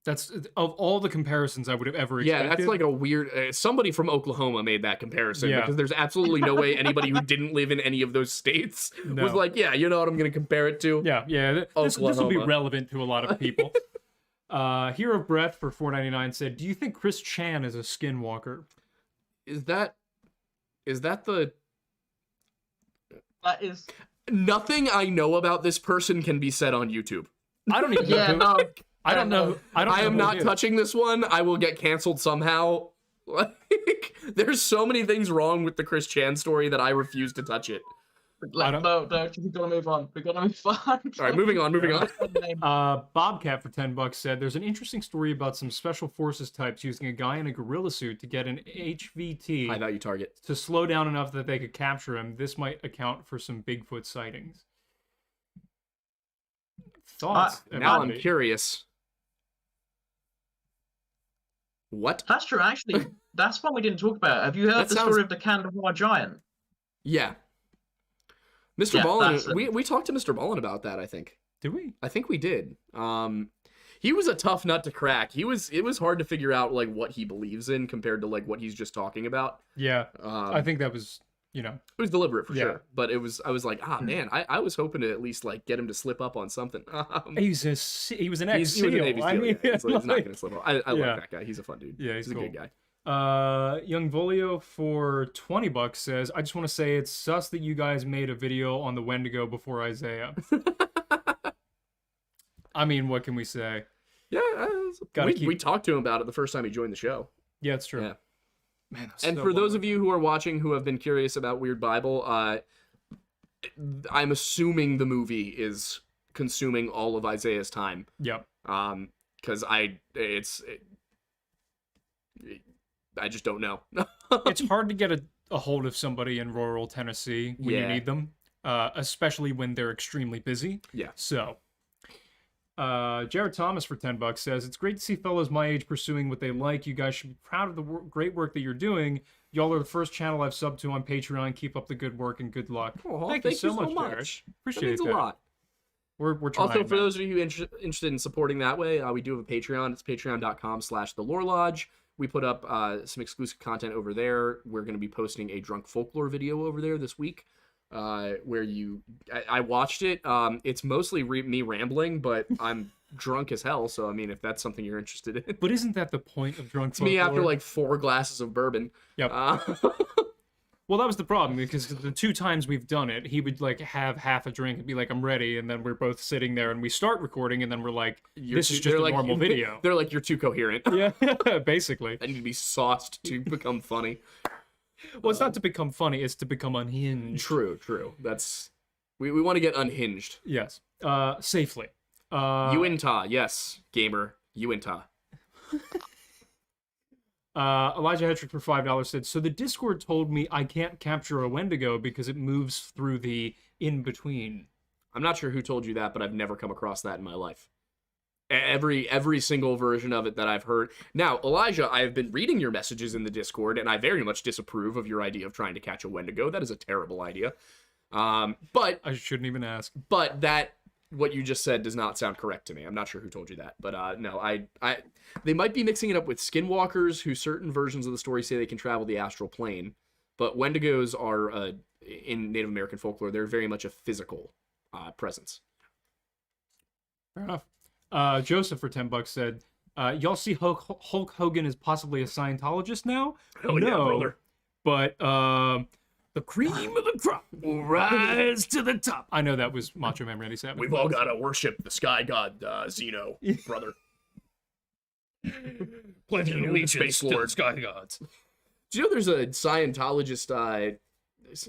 That's of all the comparisons I would have ever expected. Yeah, that's like a weird... somebody from Oklahoma made that comparison Yeah. because there's absolutely no way anybody who didn't live in any of those states was No. like, yeah, you know what I'm going to compare it to? Yeah. This will be Oklahoma. relevant to a lot of people. Hero Brett for $4.99 said, "Do you think Chris Chan is a skinwalker?" Is that the... That is. Nothing I know about this person can be said on YouTube. I don't even know. Yeah, who- no. I don't know. I don't. I know am who not it is. touching this one. I will get canceled somehow. Like, there's so many things wrong with the Chris Chan story that I refuse to touch it. No, we gotta move on. We gotta move on. All right, moving on. Bobcat for $10 said, "There's an interesting story about some special forces types using a guy in a gorilla suit to get an HVT High value target. to slow down enough that they could capture him. This might account for some Bigfoot sightings." Thoughts? Now I'm everybody? curious. What? That's true. Actually, that's one we didn't talk about. Have you heard That the sounds- story of the Kandahar giant? Yeah. Mr. Yeah, Ballin, that's it. we talked to Mr. Ballin about that, I think. Did we? I think we did. He was a tough nut to crack. It was hard to figure out like what he believes in compared to like what he's just talking about. Yeah. I I think that was, it was deliberate for Yeah. sure, but I was like, man, I was hoping to at least like get him to slip up on something. he was an He ex-SEAL. was a Navy I SEAL, mean, yeah. He's not like- gonna slip up. I Yeah. like that guy. He's a fun dude. Yeah, he's a cool. good guy. Young Volio for $20 says, "I just want to say it's sus that you guys made a video on the Wendigo before Isaiah." I mean, what can we say? Yeah, Gotta we talked to him about it the first time he joined the show. Yeah, it's true. Yeah. Man, that's And so for those wild. of you who are watching who have been curious about Weird Bible, I'm assuming the movie is consuming all of Isaiah's time. Yep. Because I just don't know. It's hard to get a hold of somebody in rural Tennessee when you Yeah. need them, especially when they're extremely busy. Yeah. So, Jared Thomas for $10 says, "It's great to see fellows my age pursuing what they like. You guys should be proud of the great work that you're doing. Y'all are the first channel I've subbed to on Patreon. Keep up the good work and good luck." Oh, Thank you so much, Jared. That Appreciate means a that. lot. We're trying. Also, for man. those of you interested in supporting that way, we do have a Patreon. It's patreon.com/thelore lodge. We put up some exclusive content over there. We're going to be posting a drunk folklore video over there this week, where I watched it. It's mostly me rambling, but I'm drunk as hell. So I mean, if that's something you're interested in, But isn't that the point of drunk it's me after folklore? like 4 glasses of bourbon. Yep. Well, that was the problem because the 2 times we've done it, he would like have half a drink and be like, "I'm ready," and then we're both sitting there and we start recording, and then we're like, "This is just a normal video." They're like, you're too coherent. Yeah, basically. I need to be sauced to become funny. Well, it's not to become funny; it's to become unhinged. True. That's we want to get unhinged. Yes. Safely. Uinta, yes, gamer. Uinta. Elijah Hetrick for $5 said, "So the Discord told me I can't capture a Wendigo because it moves through the in-between." I'm not sure who told you that, but I've never come across that in my life. Every single version of it that I've heard. Now, Elijah, I have been reading your messages in the Discord, and I very much disapprove of your idea of trying to catch a Wendigo. That is a terrible idea. But I shouldn't even ask. that what you just said does not sound correct to me. I'm not sure who told you that, but no, they might be mixing it up with skinwalkers, who certain versions of the story say they can travel the astral plane. But Wendigos are in Native American folklore, they're very much a physical presence. Fair enough. Joseph for $10 said, "Y'all see Hulk Hogan is possibly a Scientologist now? Hell yeah, brother. But the cream of the crop will rise to the top." I know that was Macho Man Randy Savage. We've all got to worship the sky god Zeno, brother. Pledge allegiance to the sky gods. Do you know there's a Scientologist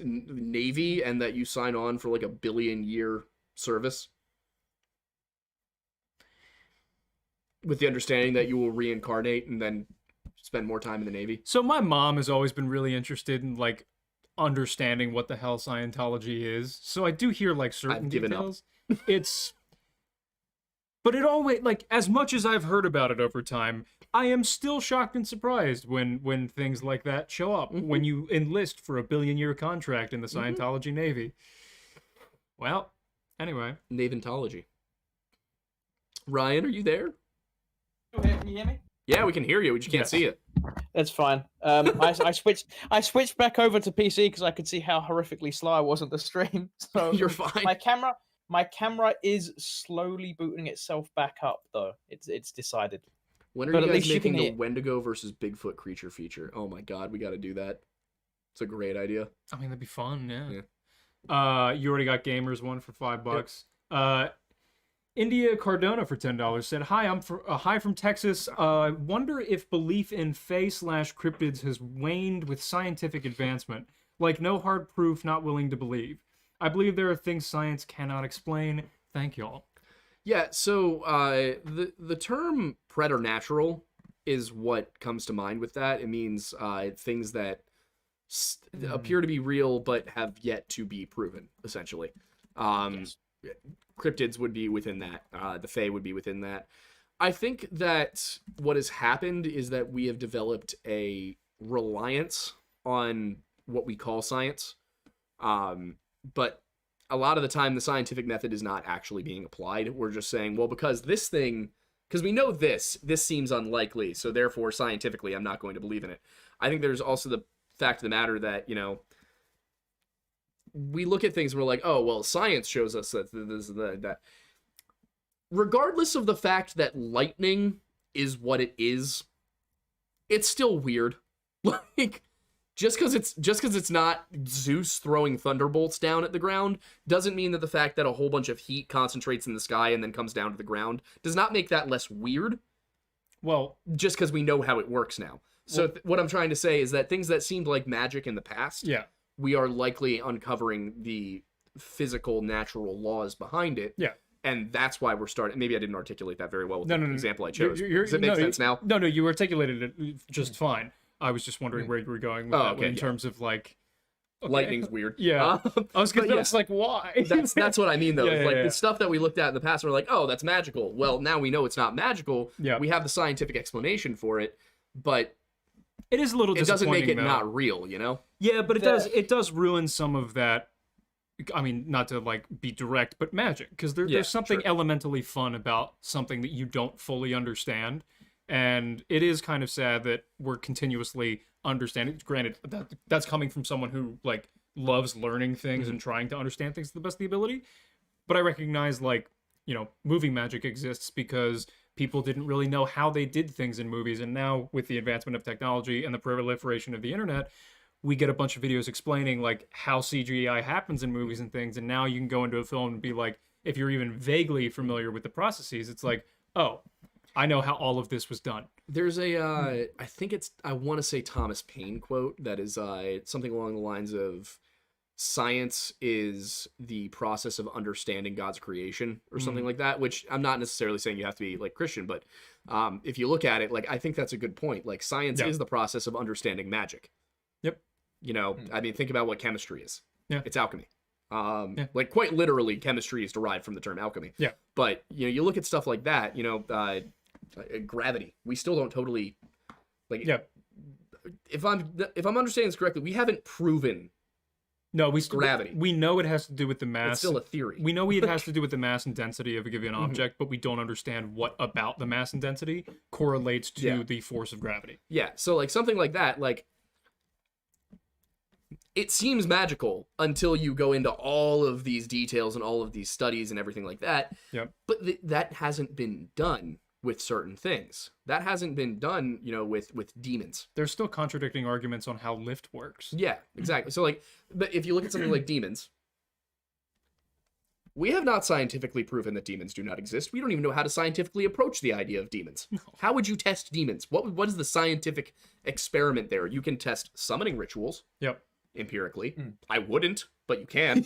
Navy, and that you sign on for like a 1 billion year service? With the understanding that you will reincarnate and then spend more time in the Navy. So my mom has always been really interested in like understanding what the hell Scientology is. So I do hear like certain details. But it always, like, as much as I've heard about it over time, I am still shocked and surprised when things like that show up. Mm-hmm. When you enlist for a 1 billion year contract in the Scientology Navy. Well, anyway. Naventology. Ryan, are you there? Okay, can you hear me? Yeah, we can hear you. We just can't see it. That's fine. I switched back over to PC because I could see how horrifically slow I was on the stream. So you're fine. My camera is slowly booting itself back up, though. It's decided. When are you guys making the Wendigo versus Bigfoot creature feature? Oh my god, we got to do that. It's a great idea. I mean, that'd be fun, yeah. You already got Gamers one for $5. Yep. India Cardona for $10 said, "Hi from Texas. Wonder if belief in fae/cryptids has waned with scientific advancement. Like no hard proof, not willing to believe. I believe there are things science cannot explain. Thank y'all." Yeah, so the term preternatural is what comes to mind with that. It means things that appear to be real but have yet to be proven, essentially. Yes. Cryptids would be within that. The Fae would be within that. I think that what has happened is that we have developed a reliance on what we call science. But a lot of the time, the scientific method is not actually being applied. We're just saying, well, because we know this seems unlikely, so therefore, scientifically, I'm not going to believe in it. I think there's also the fact of the matter that, we look at things and we're like, oh, well, science shows us that that. Regardless of the fact that lightning is what it is, it's still weird. Like, just because it's not Zeus throwing thunderbolts down at the ground doesn't mean that the fact that a whole bunch of heat concentrates in the sky and then comes down to the ground does not make that less weird. Well, just because we know how it works now. So what I'm trying to say is that things that seemed like magic in the past, we are likely uncovering the physical, natural laws behind it. Yeah. And that's why we're starting. Maybe I didn't articulate that very well with the example I chose. Does it make sense now? No, you articulated it just fine. I was just wondering where you were going with that in terms of like... Okay. Lightning's weird. Yeah. I was going to it's like, why? That's what I mean, though. The stuff that we looked at in the past, we're like, oh, that's magical. Well, now we know it's not magical. Yeah. We have the scientific explanation for it, but... It is a little disappointing, it doesn't make it not real, Yeah, but it does ruin some of that. I mean, not to like be direct, but magic, because there's something elementally fun about something that you don't fully understand, and it is kind of sad that we're continuously understanding. Granted, that's coming from someone who like loves learning things and trying to understand things to the best of the ability, but I recognize movie magic exists because people didn't really know how they did things in movies, and now with the advancement of technology and the proliferation of the internet, we get a bunch of videos explaining like how CGI happens in movies and things, and now you can go into a film and be like, if you're even vaguely familiar with the processes, it's like, oh, I know how all of this was done. There's I want to say Thomas Paine quote that is something along the lines of, science is the process of understanding God's creation or something like that, which I'm not necessarily saying you have to be like Christian, but if you look at it, like, I think that's a good point. Like, science is the process of understanding magic. Yep. I mean, think about what chemistry is. Yeah. It's alchemy. Like, quite literally, chemistry is derived from the term alchemy. Yeah. But, you look at stuff like that, gravity. We still don't totally, like, if I'm understanding this correctly, we haven't proven gravity. We know it has to do with the mass. It's still a theory. We know it has to do with the mass and density of a given object, but we don't understand what about the mass and density correlates to the force of gravity. Yeah, so like something like that, like it seems magical until you go into all of these details and all of these studies and everything like that. Yep. But that hasn't been done with certain things. That hasn't been done, with demons. There's still contradicting arguments on how lift works. Yeah, exactly. So, but if you look at something like demons, we have not scientifically proven that demons do not exist. We don't even know how to scientifically approach the idea of demons. No. How would you test demons? What is the scientific experiment there? You can test summoning rituals. Yep. Empirically. I wouldn't, but you can.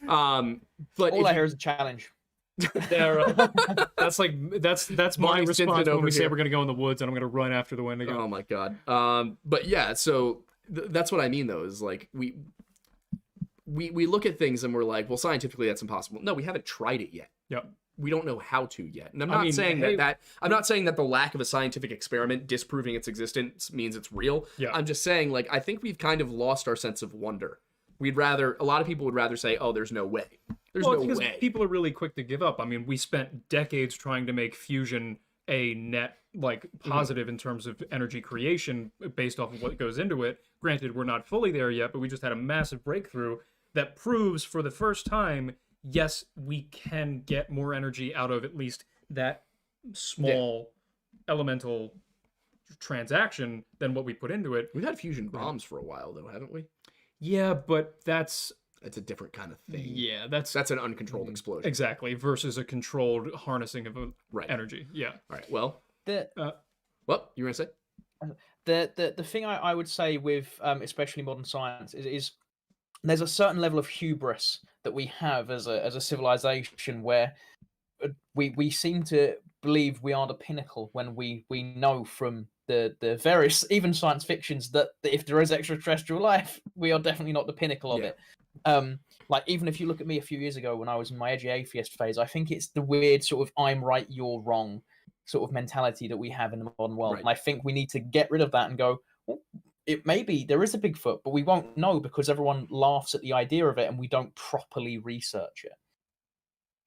But all I hear is a challenge. That's my response when we say we're gonna go in the woods and I'm gonna run after the Wendigo. Oh my god. But yeah, so that's what I mean though, is like we look at things and we're like, well, scientifically that's impossible. No, we haven't tried it yet. Yep. We don't know how to yet. And I'm not saying I'm not saying that the lack of a scientific experiment disproving its existence means it's real. Yeah. I'm just saying, like, I think we've kind of lost our sense of wonder. A lot of people would rather say, oh, there's no way. There's no because way. People are really quick to give up. I mean, we spent decades trying to make fusion a net, positive in terms of energy creation based off of what goes into it. Granted, we're not fully there yet, but we just had a massive breakthrough that proves for the first time, yes, we can get more energy out of at least that small elemental transaction than what we put into it. We've had fusion bombs for a while, though, haven't we? Yeah, but that's a different kind of thing. Yeah, that's an uncontrolled explosion. Exactly, versus a controlled harnessing of energy. Yeah. All right. Well, what you were gonna say? The thing I would say with especially modern science is there's a certain level of hubris that we have as a civilization where we seem to believe we are the pinnacle when we know from the various even science fictions that if there is extraterrestrial life, we are definitely not the pinnacle of it. Even if you look at me a few years ago when I was in my edgy atheist phase, I think it's the weird sort of I'm right, you're wrong sort of mentality that we have in the modern world. Right. And I think we need to get rid of that and go, well, it maybe there is a Bigfoot, but we won't know because everyone laughs at the idea of it and we don't properly research it.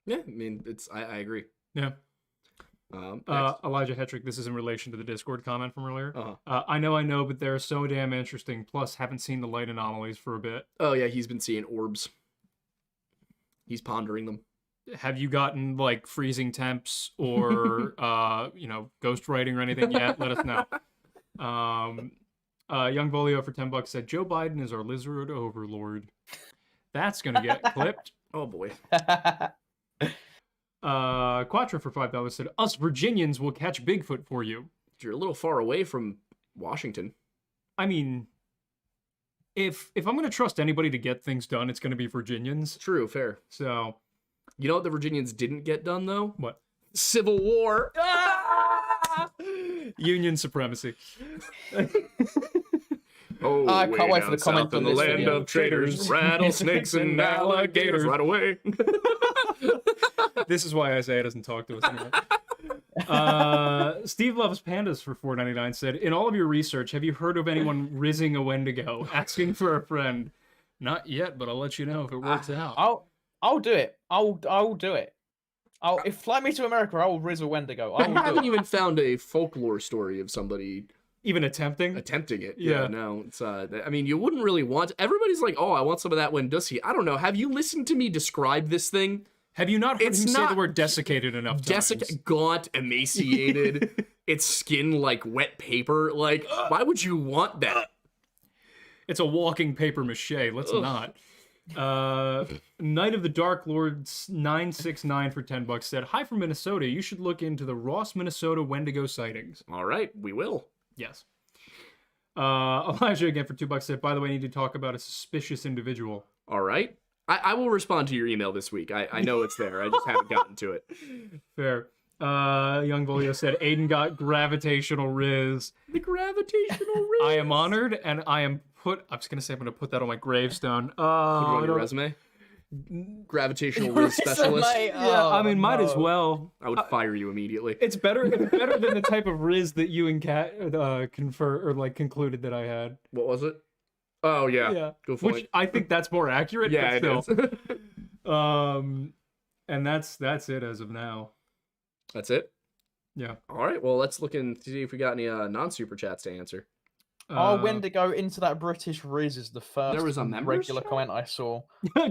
Yeah, I mean, I agree. Yeah. Elijah Hetrick, this is in relation to the Discord comment from earlier. I know, but they're so damn interesting. Plus, haven't seen the light anomalies for a bit. Oh yeah, he's been seeing orbs. He's pondering them. Have you gotten freezing temps or ghost writing or anything yet? Let us know. Young Volio for $10 said Joe Biden is our lizard overlord. That's gonna get clipped. Oh boy. Quattro for $5 said us Virginians will catch Bigfoot for you. You're a little far away from Washington. I mean, if I'm gonna trust anybody to get things done, it's gonna be Virginians. True, fair. So, you know what the Virginians didn't get done though? What? Civil War. Union supremacy. Oh, I can't wait for the comment in the land of traitors, rattlesnakes and alligators. Right away. This is why Isaiah doesn't talk to us anymore. Steve Loves Pandas for $4.99 said, in all of your research, have you heard of anyone rizzing a Wendigo, asking for a friend? Not yet, but I'll let you know if it works out. I'll do it. I'll do it. If fly me to America, I will rizz a Wendigo. I haven't even found a folklore story of somebody even attempting it. Yeah, no, it's I mean, you wouldn't really want. Everybody's like, oh, I want some of that Wendussy. I don't know. Have you listened to me describe this thing? Have you not heard him say the word desiccated enough times? Gaunt, emaciated, its skin like wet paper. Like, why would you want that? It's a walking paper mache. Let's not. Knight of the Dark Lords 969 for $10 said, hi from Minnesota. You should look into the Ross, Minnesota Wendigo sightings. All right, we will. Yes. Elijah again for $2 said, by the way, I need to talk about a suspicious individual. All right. I will respond to your email this week. I know it's there. I just haven't gotten to it. Fair. Young Volio said, Aiden got gravitational riz. The gravitational riz. I am honored, and I am I was going to say I'm going to put that on my gravestone. Put it on your resume? Gravitational riz specialist? I mean, might as well. I would fire you immediately. It's better than the type of riz that you and Kat concluded that I had. What was it? Oh, yeah. Go for Which I think that's more accurate. Yeah, but still. it is. And that's it as of now. That's it? Yeah. All right, well, let's look and see if we got any non-super chats to answer. Wendigo into that British Riz is the first There was a members regular chat? comment I saw.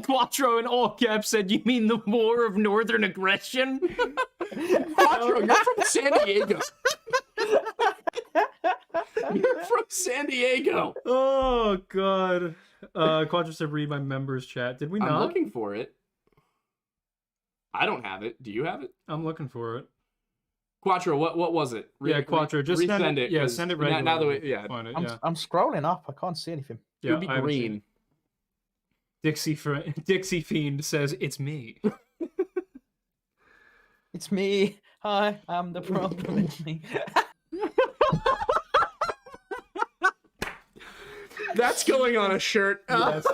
Quattro in all caps said, "You mean the War of Northern Aggression?" Quattro, you're from San Diego. You're from San Diego. Oh God. Quattro said, "Read my members chat." Did we I'm not? looking for it. I don't have it. Do you have it? I'm looking for it. Quattro, what was it? Yeah, Quattro, just resend send it. Yeah, 'cause send it now that regularly. we, yeah, Find it, I'm, yeah. I'm scrolling up. I can't see anything. it would be I haven't seen it. green. Dixie Fiend says, "It's me." It's me. Hi, I'm the problem. It's me. That's going on a shirt. Yes.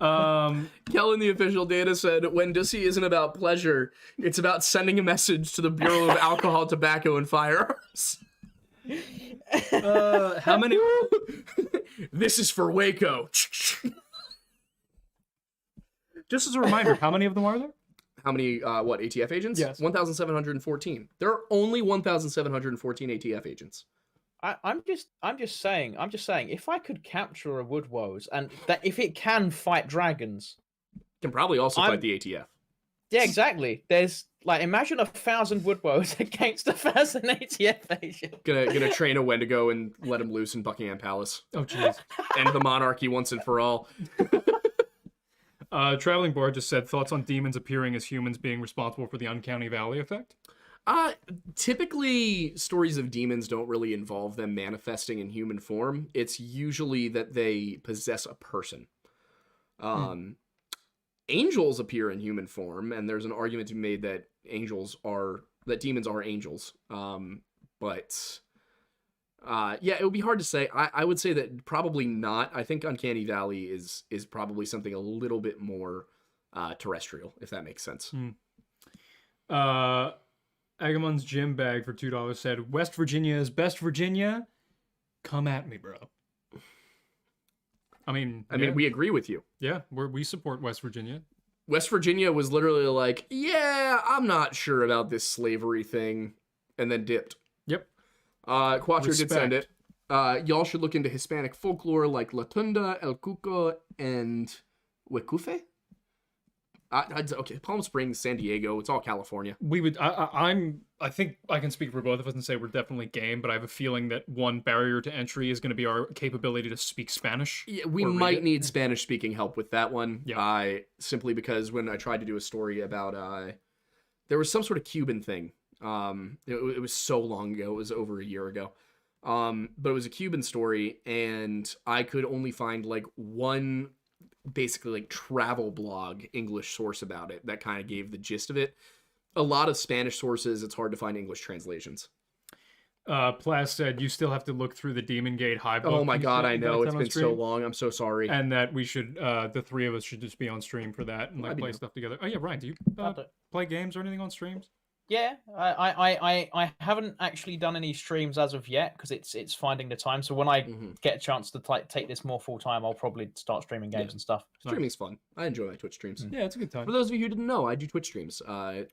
Kellen, the official data, said, when Dussy isn't about pleasure, it's about sending a message to the Bureau of Alcohol, Tobacco, and Firearms. How many? This is for Waco. Just as a reminder, how many of them are there? How many, ATF agents? Yes. 1,714. There are only 1,714 ATF agents. I'm just saying, if I could capture a Woodwose and that if it can fight dragons, Can probably also fight the ATF. yeah, exactly. There's like, imagine 1,000 Woodwose against 1,000 ATF agents. Gonna train a Wendigo and let him loose in Buckingham Palace. Oh, jeez. End the monarchy once and for all. Traveling Bard just said, "Thoughts on demons appearing as humans being responsible for the Uncanny Valley effect?" Typically, stories of demons don't really involve them manifesting in human form. It's usually that they possess a person. Angels appear in human form, and there's an argument to be made that demons are angels. Yeah, it would be hard to say. I would say that probably not. I think Uncanny Valley is probably something a little bit more terrestrial, if that makes sense. Agamon's gym bag for $2 said, "West Virginia is best Virginia. Come at me, bro." I mean, we agree with you. yeah, we support West Virginia. West Virginia was literally like, yeah, I'm not sure about this slavery thing, and then dipped. Yep. Quattro did send Respect. it. Y'all should look into Hispanic folklore like La Tunda, El Cuco, and Huecufe. Okay, Palm Springs, San Diego, it's all California. We would. I think I can speak for both of us and say we're definitely game, but I have a feeling that one barrier to entry is going to be our capability to speak Spanish. Yeah, we or read might it. need Spanish-speaking help with that one. Yeah. Simply because when I tried to do a story about, there was some sort of Cuban thing. It was so long ago. It was over a year ago. But it was a Cuban story, and I could only find like one basically like travel blog English source about it that kind of gave the gist of it. A lot of Spanish sources, it's hard to find English translations. Plas said, "You still have to look through the Demon Gate high book." Oh my god, I know. That's It's on been so stream. long. I'm so sorry. And that we should, the three of us should just be on stream for that and like I'd be play down. stuff together. Oh yeah, Ryan, do you I'll do it. play games or anything on streams? Yeah, I haven't actually done any streams as of yet because it's finding the time. So when I get a chance to take this more full time, I'll probably start streaming games and stuff. Streaming's fun. I enjoy my Twitch streams. Yeah, it's a good time. For those of you who didn't know, I do Twitch streams.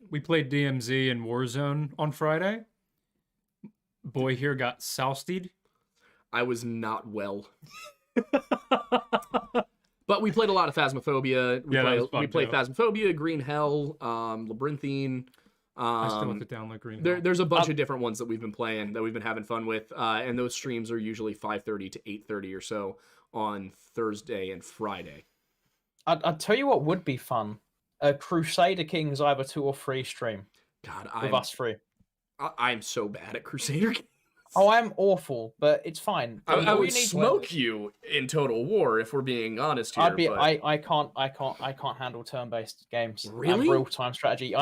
We played DMZ and Warzone on Friday. Boy here got sousted. I was not well. But we played a lot of Phasmophobia. We played Phasmophobia, Green Hell, Labyrinthine. I still have to download Green Hell. There's a bunch of different ones that we've been playing that we've been having fun with, and those streams are usually 5:30 to 8:30 or so on Thursday and Friday. I'd tell you what would be fun: a Crusader Kings either 2 or 3 stream God, with us 3. I'm so bad at Crusader. Oh, I'm awful, but it's fine. I All would you need- smoke you in Total War if we're being honest here. I'd be. but- I can't handle turn-based games. Really? I'm real-time strategy.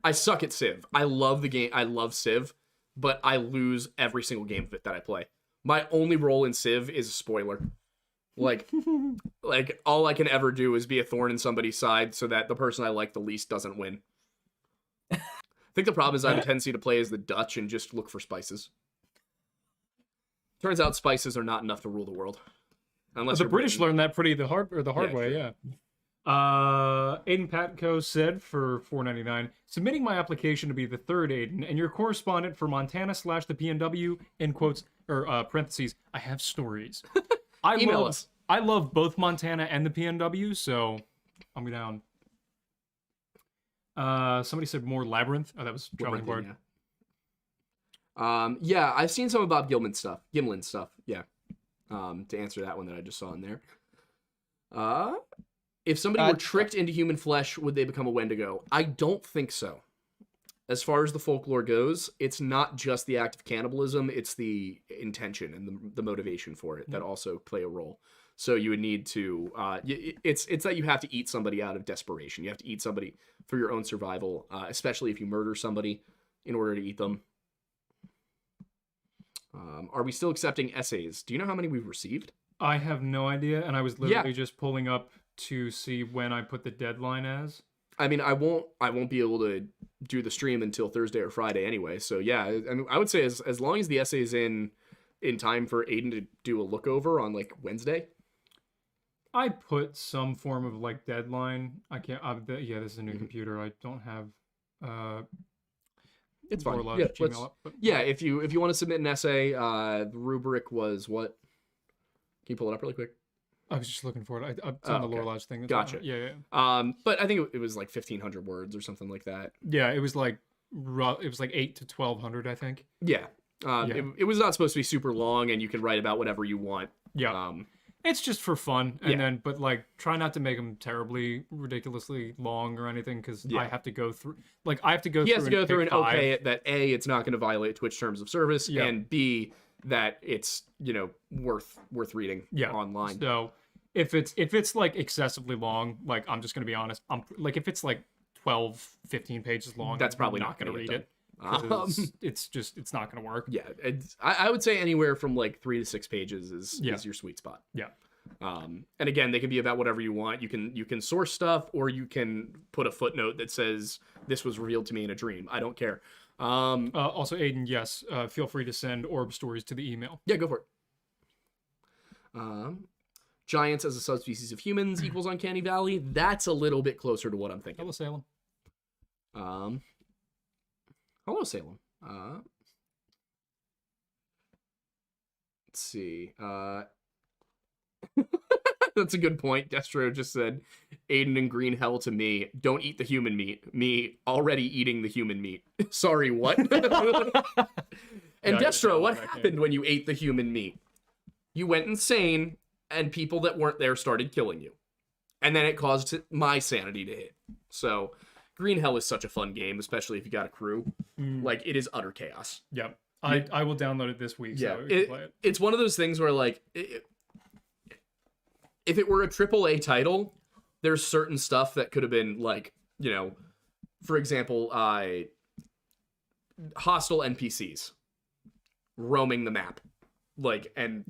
I suck at Civ. I love the game. I love Civ, but I lose every single game of it that I play. My only role in Civ is a spoiler. Like all I can ever do is be a thorn in somebody's side so that the person I like the least doesn't win. I think the problem is I have a tendency to play as the Dutch and just look for spices. Turns out spices are not enough to rule the world. Unless The you're British Britain. learned that the hard Yeah, way, sure. yeah. Aiden Patco said for $4.99, submitting my application to be the third Aiden and your correspondent for Montana / the PNW, in quotes or parentheses, I have stories. Email us. I love both Montana and the PNW, so I'm down. Somebody said more Labyrinth. Oh, that was Traveling Bard. Yeah, I've seen some about Gimlin stuff. Yeah. To answer that one that I just saw in there. If somebody were tricked into human flesh, would they become a Wendigo? I don't think so. As far as the folklore goes, it's not just the act of cannibalism, it's the intention and the motivation for it that also play a role. So you would need to, it's that you have to eat somebody out of desperation. You have to eat somebody for your own survival, especially if you murder somebody in order to eat them. Are we still accepting essays? Do you know how many we've received? I have no idea, and I was literally just pulling up to see when I put the deadline as. I mean, I won't be able to do the stream until Thursday or Friday anyway. So yeah, I mean, I would say as long as the essay is in time for Aiden to do a look over on like Wednesday. I put some form of like deadline. I can't. Yeah, this is a new computer. I don't have. It's fine. Yeah, Gmail up, but... yeah, if you want to submit an essay, the rubric was what? Can you pull it up really quick? I was just looking for it. It's on the Lore Lodge thing. Gotcha. Yeah. But I think it was like 1,500 words or something like that. Yeah, it was like 8 to 1,200, I think. Yeah. It was not supposed to be super long, and you can write about whatever you want. Yeah. It's just for fun, and then, but like, try not to make them terribly ridiculously long or anything, because I have to go through. Like, I have to go. He through has to go through and okay it that A, it's not going to violate Twitch terms of service, and B, that it's worth reading online. So if it's like excessively long, like I'm just going to be honest, I'm like if it's like 12, 15 pages long, that's probably not going to read it. It's not going to work. Yeah, I would say anywhere from like 3 to 6 pages is your sweet spot. Yeah. And again, they can be about whatever you want. You can source stuff, or you can put a footnote that says this was revealed to me in a dream. I don't care. Also, Aiden, yes, feel free to send orb stories to the email. Yeah, go for it. Giants as a subspecies of humans equals Uncanny Valley. That's a little bit closer to what I'm thinking. Hello, Salem. Hello, Salem. Let's see. That's a good point. Destro just said, Aiden and Green Hell to me. Don't eat the human meat. Me already eating the human meat. Sorry, what? And Destro, what happened when you ate the human meat? You went insane, and people that weren't there started killing you. And then it caused my sanity to hit. So, Green Hell is such a fun game, especially if you got a crew. Like, it is utter chaos. Yep. I will download it this week. Yeah, so we can play it. It's one of those things where, like, if it were a AAA title, there's certain stuff that could have been, like, for example, hostile NPCs roaming the map, like, and,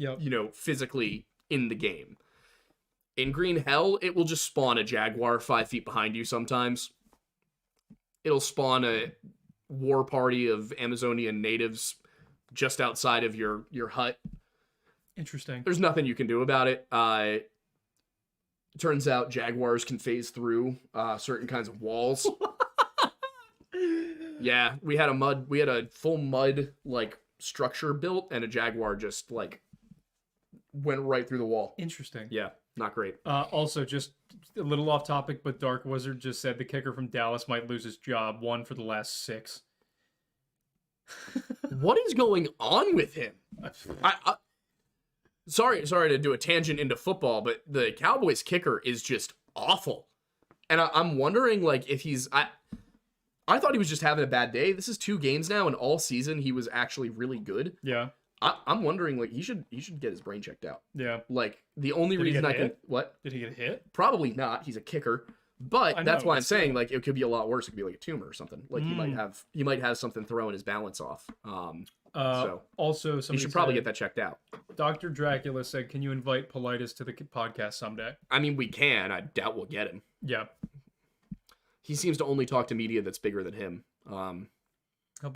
physically in the game. In Green Hell, it will just spawn a jaguar 5 feet behind you sometimes. It'll spawn a war party of Amazonian natives just outside of your hut. Interesting. There's nothing you can do about it. Turns out jaguars can phase through certain kinds of walls. Yeah, we had a full mud like structure built, and a jaguar just like went right through the wall. Interesting. Yeah, not great. Also, just a little off topic, but Dark Wizard just said the kicker from Dallas might lose his job. 1 for the last 6. What is going on with him? Sorry to do a tangent into football, but the Cowboys kicker is just awful. And I'm wondering, like, if he's... I thought he was just having a bad day. This is 2 games now, and all season he was actually really good. Yeah. I'm wondering, like, he should get his brain checked out. Yeah. Like, the only reason I can... What? Did he get a hit? Probably not. He's a kicker. But that's why I'm saying, like, it could be a lot worse. It could be like a tumor or something. Like, he might have something throwing his balance off. So also, you should probably get that checked out. Dr. Dracula said, "Can you invite Politis to the podcast someday?" I mean, we can. I doubt we'll get him. Yeah. He seems to only talk to media that's bigger than him. And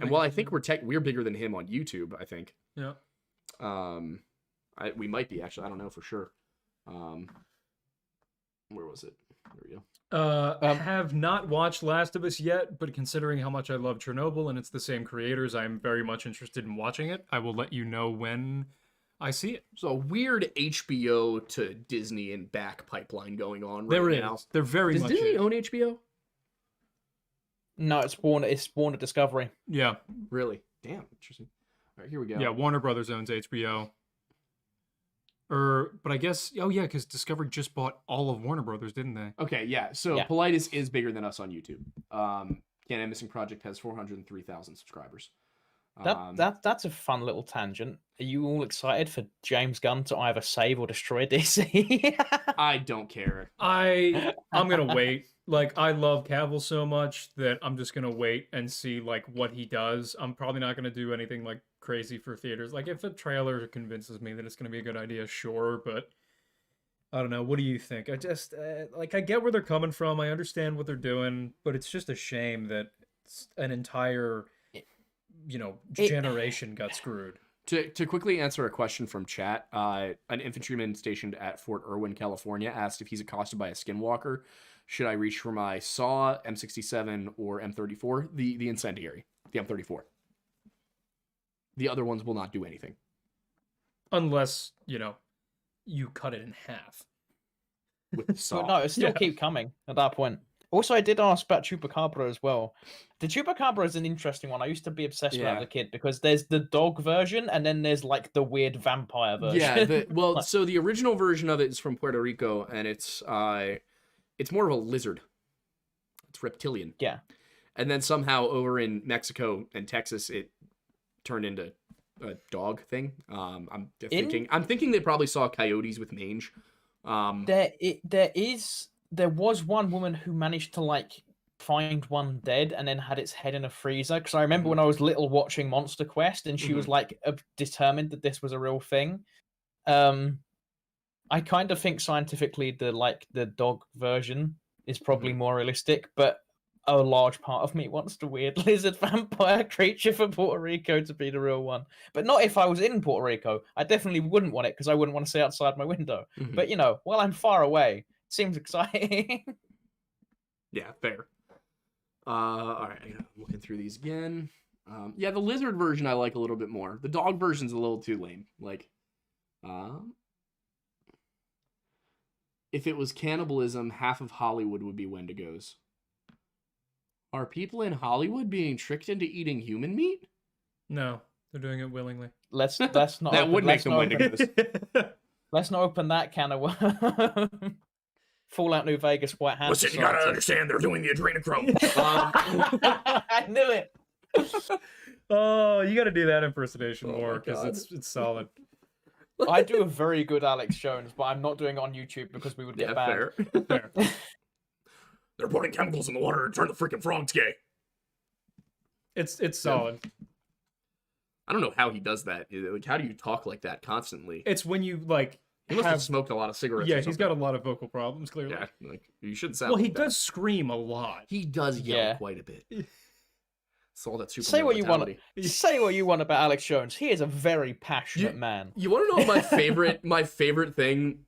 while I think we're bigger than him on YouTube, I think. Yeah. We might be actually. I don't know for sure. Where was it? There we go. Have not watched Last of Us yet, but considering how much I love Chernobyl and it's the same creators, I'm very much interested in watching it. I will let you know when I see it. So a weird HBO to Disney and back pipeline going on right There now. is. There very Does much Disney is. own HBO? No, it's Warner Discovery. Yeah. Really? Damn, interesting. All right, here we go. Yeah, Warner Brothers owns HBO. But I guess, oh yeah, because Discovery just bought all of Warner Brothers, didn't they? Okay, yeah. So Yeah. Politis is bigger than us on YouTube. Canada Missing Project has 403,000 subscribers. That's a fun little tangent. Are you all excited for James Gunn to either save or destroy DC? I don't care. I'm gonna wait. Like, I love Cavill so much that I'm just gonna wait and see like what he does. I'm probably not gonna do anything like crazy for theaters. Like, if a trailer convinces me that it's gonna be a good idea, sure. But I don't know. What do you think? I just like, I get where they're coming from. I understand what they're doing, but it's just a shame that an entire, generation got screwed. To quickly answer a question from chat, an infantryman stationed at Fort Irwin, California, asked if he's accosted by a skinwalker. Should I reach for my SAW, M67, or M34? The incendiary, the M34. The other ones will not do anything. Unless, you cut it in half. With the SAW. But no, it still keep coming at that point. Also, I did ask about Chupacabra as well. The Chupacabra is an interesting one. I used to be obsessed with that as a kid because there's the dog version and then there's like the weird vampire version. Yeah, so the original version of it is from Puerto Rico, and it's more of a lizard. It's reptilian. Yeah. And then somehow over in Mexico and Texas, it turned into a dog thing. I'm thinking they probably saw coyotes with mange. There was one woman who managed to like find one dead and then had its head in a freezer. Because I remember when I was little watching Monster Quest, and she was like determined that this was a real thing. I kind of think scientifically the dog version is probably more realistic, but a large part of me wants the weird lizard vampire creature for Puerto Rico to be the real one. But not if I was in Puerto Rico. I definitely wouldn't want it because I wouldn't want to see outside my window. But while I'm far away, it seems exciting. Yeah, fair. All right, I'm looking through these again. The lizard version I like a little bit more. The dog version's a little too lame. Like, if it was cannibalism, half of Hollywood would be Wendigos. Are people in Hollywood being tricked into eating human meat? No, they're doing it willingly. Let's not. That would make them Wendigos. Let's not open that can of worms. Fallout New Vegas White Hand. Listen, you gotta understand they're doing the adrenochrome. I knew it. Oh, you gotta do that impersonation more because God. it's solid. I do a very good Alex Jones, but I'm not doing it on YouTube because we would get banned. Fair. They're putting chemicals in the water to turn the freaking frogs gay. It's solid. I don't know how he does that. Like, how do you talk like that constantly? It's when you He must have smoked a lot of cigarettes. Yeah, or he's something. got a lot of vocal problems, clearly. Yeah, like you shouldn't sound. Well, like he that. does scream a lot. He does yell Yeah. quite a bit. It's all that super. Say what you want. Say what you want about Alex Jones. He is a very passionate man. You want to know what my favorite thing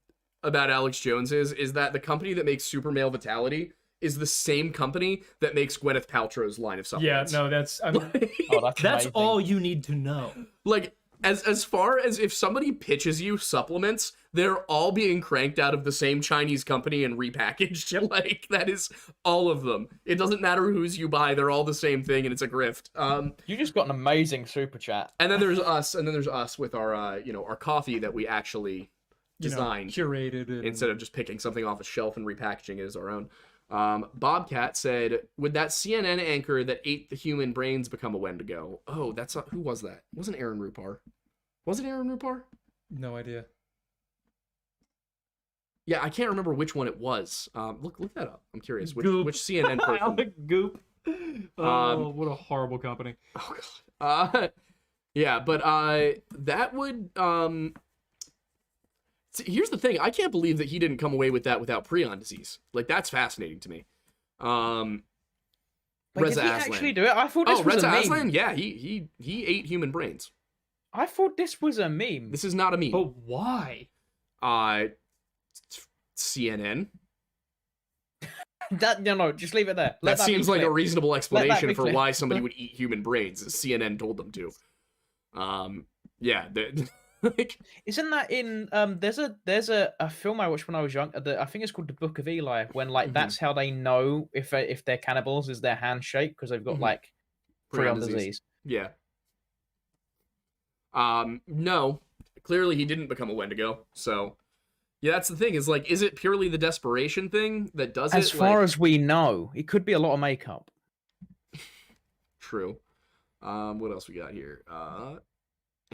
about Alex Jones is that the company that makes Super Male Vitality is the same company that makes Gwyneth Paltrow's line of Yeah, supplements. no, that's That's that's amazing. all you need to know. Like, as far as if somebody pitches you supplements, they're all being cranked out of the same Chinese company and repackaged. Like, that is all of them. It doesn't matter whose you buy, they're all the same thing, and it's a grift. You just got an amazing super chat. And then there's us with our our coffee that we actually designed, Curated it. instead of just picking something off a shelf and repackaging it as our own. Bobcat said, would that CNN anchor that ate the human brains become a Wendigo? Oh, that's not, who was that? It wasn't Aaron Rupar. Was it Aaron Rupar? No idea. Yeah, I can't remember which one it was. Look that up. I'm curious. Which CNN person? Alec Goop. Oh, what a horrible company. Oh god. Yeah, but that would see, here's the thing. I can't believe that he didn't come away with that without prion disease. Like, that's fascinating to me. Like, Reza did he Aslan. actually do it? I thought this was Reza a meme. Aslan? Yeah, he ate human brains. I thought this was a meme. This is not a meme. But why? CNN. No, just leave it there. That seems like a reasonable explanation for clear. why somebody would eat human brains. CNN told them to. Yeah. Like, isn't that in there's a film I watched when I was young. I think it's called The Book of Eli. When like that's how they know if they're cannibals is their handshake because they've got like prion disease. Yeah. No, clearly he didn't become a Wendigo. So, yeah, that's the thing. Is like, is it purely the desperation thing that does it? As far as we know, it could be a lot of makeup. True. What else we got here?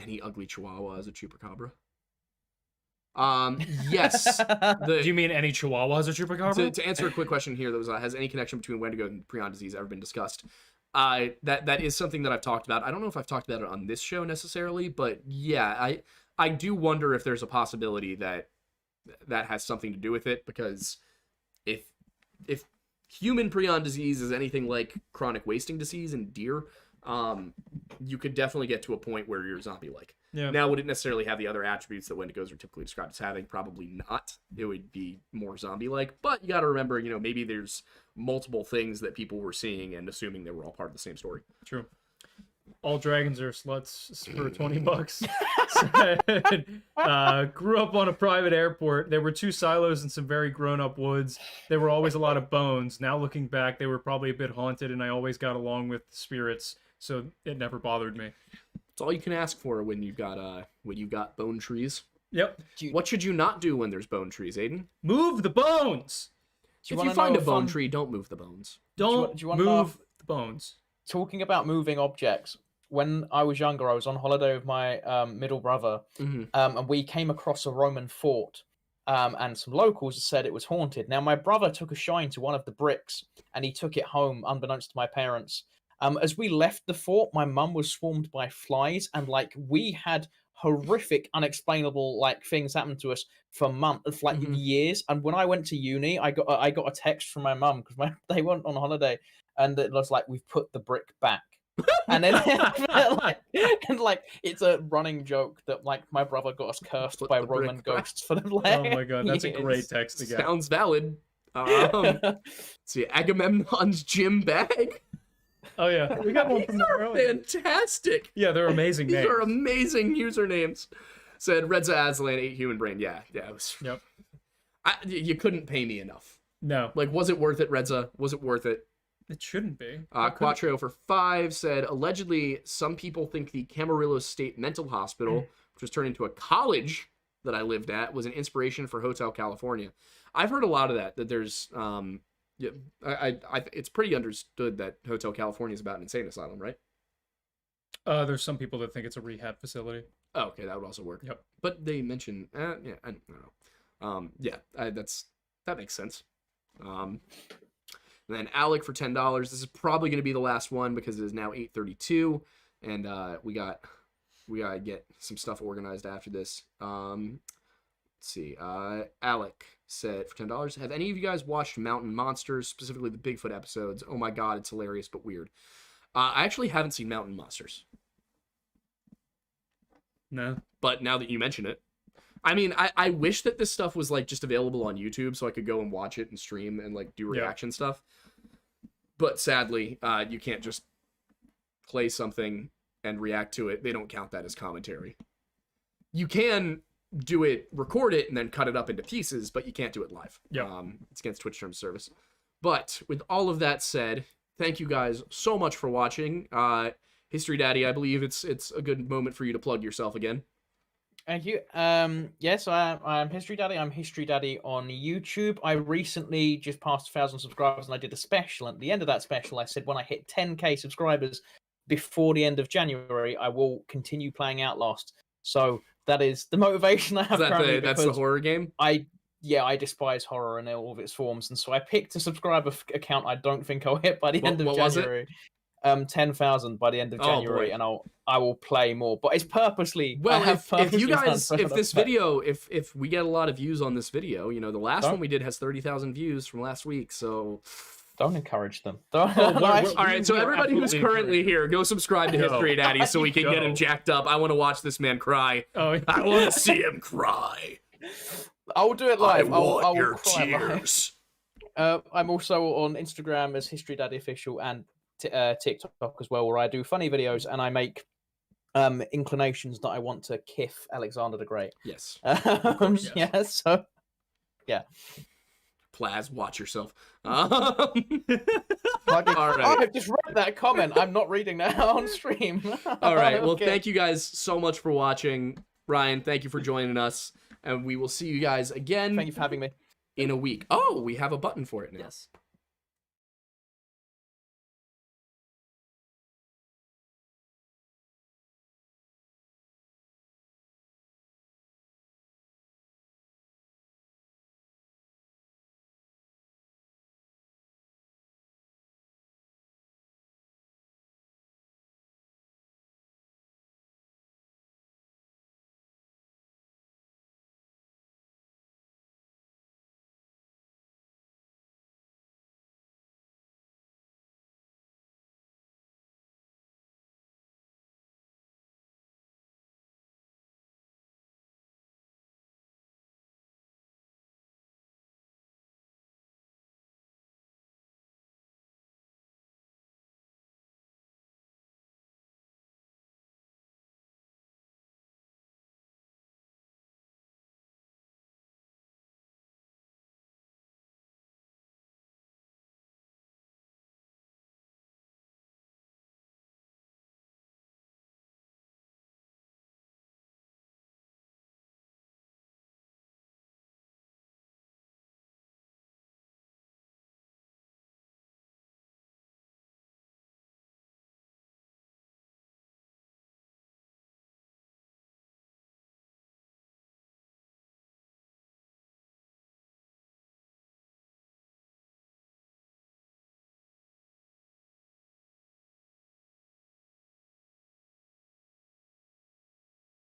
Any ugly chihuahua as a chupacabra? Yes. Do you mean any chihuahuas or chupacabra? To answer a quick question here, that was has any connection between Wendigo and prion disease ever been discussed? That is something that I've talked about. I don't know if I've talked about it on this show necessarily, but yeah, I do wonder if there's a possibility that has something to do with it, because if human prion disease is anything like chronic wasting disease in deer, you could definitely get to a point where you're zombie-like. Yeah. Now, would it necessarily have the other attributes that Wendigos are typically described as having? Probably not. It would be more zombie-like. But you got to remember, maybe there's multiple things that people were seeing and assuming they were all part of the same story. True. All dragons are sluts for $20. Grew up on a private airport. There were 2 silos and some very grown-up woods. There were always a lot of bones. Now looking back, they were probably a bit haunted, and I always got along with spirits, so it never bothered me. It's all you can ask for when you've got bone trees. Yep. What should you not do when there's bone trees, Aiden? Move the bones. If you find a bone tree, don't move the bones. Don't move the bones. Talking about moving objects, when I was younger, I was on holiday with my middle brother, and we came across a Roman fort, and some locals said it was haunted. Now, my brother took a shine to one of the bricks, and he took it home, unbeknownst to my parents. As we left the fort, my mum was swarmed by flies, and we had horrific, unexplainable things happen to us for months, years. And when I went to uni, I got a text from my mum because they went on holiday, and it was like, we've put the brick back. And then it's a running joke that my brother got us cursed by Roman ghosts for the oh my god, that's years. a great text to get. Sounds valid. Let's see, Agamemnon's gym bag. Oh yeah, we got one from earlier. Fantastic. Yeah, they're amazing names. These are amazing usernames. Said Redza Aslan ate human brain. Yeah, it was. Yep. You couldn't pay me enough. No. Was it worth it, Redza? Was it worth it? It shouldn't be. Quattro for 5 said, allegedly, some people think the Camarillo State Mental Hospital, which was turned into a college that I lived at, was an inspiration for Hotel California. I've heard a lot of that there's, it's pretty understood that Hotel California is about an insane asylum, right? There's some people that think it's a rehab facility. Oh, okay, that would also work. Yep. But they mention, I don't know. That makes sense. And then Alec for $10. This is probably going to be the last one because it is now 8:32, and we gotta get some stuff organized after this. Let's see. Alec said for $10, have any of you guys watched Mountain Monsters, specifically the Bigfoot episodes? Oh my god, it's hilarious but weird. I actually haven't seen Mountain Monsters. No. But now that you mention it, I mean, I wish that this stuff was just available on YouTube so I could go and watch it and stream and do reaction stuff. But sadly, you can't just play something and react to it. They don't count that as commentary. You can do it, record it, and then cut it up into pieces, but you can't do it live. Yeah. It's against Twitch terms of service. But with all of that said, thank you guys so much for watching. History Daddy, I believe it's a good moment for you to plug yourself again. Thank you. Yes, I'm History Daddy. I'm History Daddy on YouTube. I recently just passed 1,000 subscribers, and I did a special. At the end of that special, I said when I hit 10k subscribers before the end of January, I will continue playing Outlast. So that is the motivation I have currently. That's the horror game? I despise horror in all of its forms, and so I picked a subscriber account I don't think I'll hit by the end of January. 10,000 by the end of January, and I will play more. But it's purposely. Well, if you guys, if this video, if we get a lot of views on this video, the last one we did has 30,000 views from last week, so don't encourage them. All right, so everybody who's currently here, go subscribe to History Daddy so we can get him jacked up. I want to watch this man cry. Oh, I want to see him cry. I'll do it live. I want I will your cry tears. I'm also on Instagram as History Daddy Official and TikTok as well, where I do funny videos and I make inclinations that I want to kiff Alexander the Great. Yes. Yes. Yeah, so yeah. Plaz, watch yourself. All right. I just read that comment. I'm not reading that on stream. All right. Well, thank you guys so much for watching. Ryan, thank you for joining us. And we will see you guys again. Thank you for having me. In a week. Oh, we have a button for it now. Yes.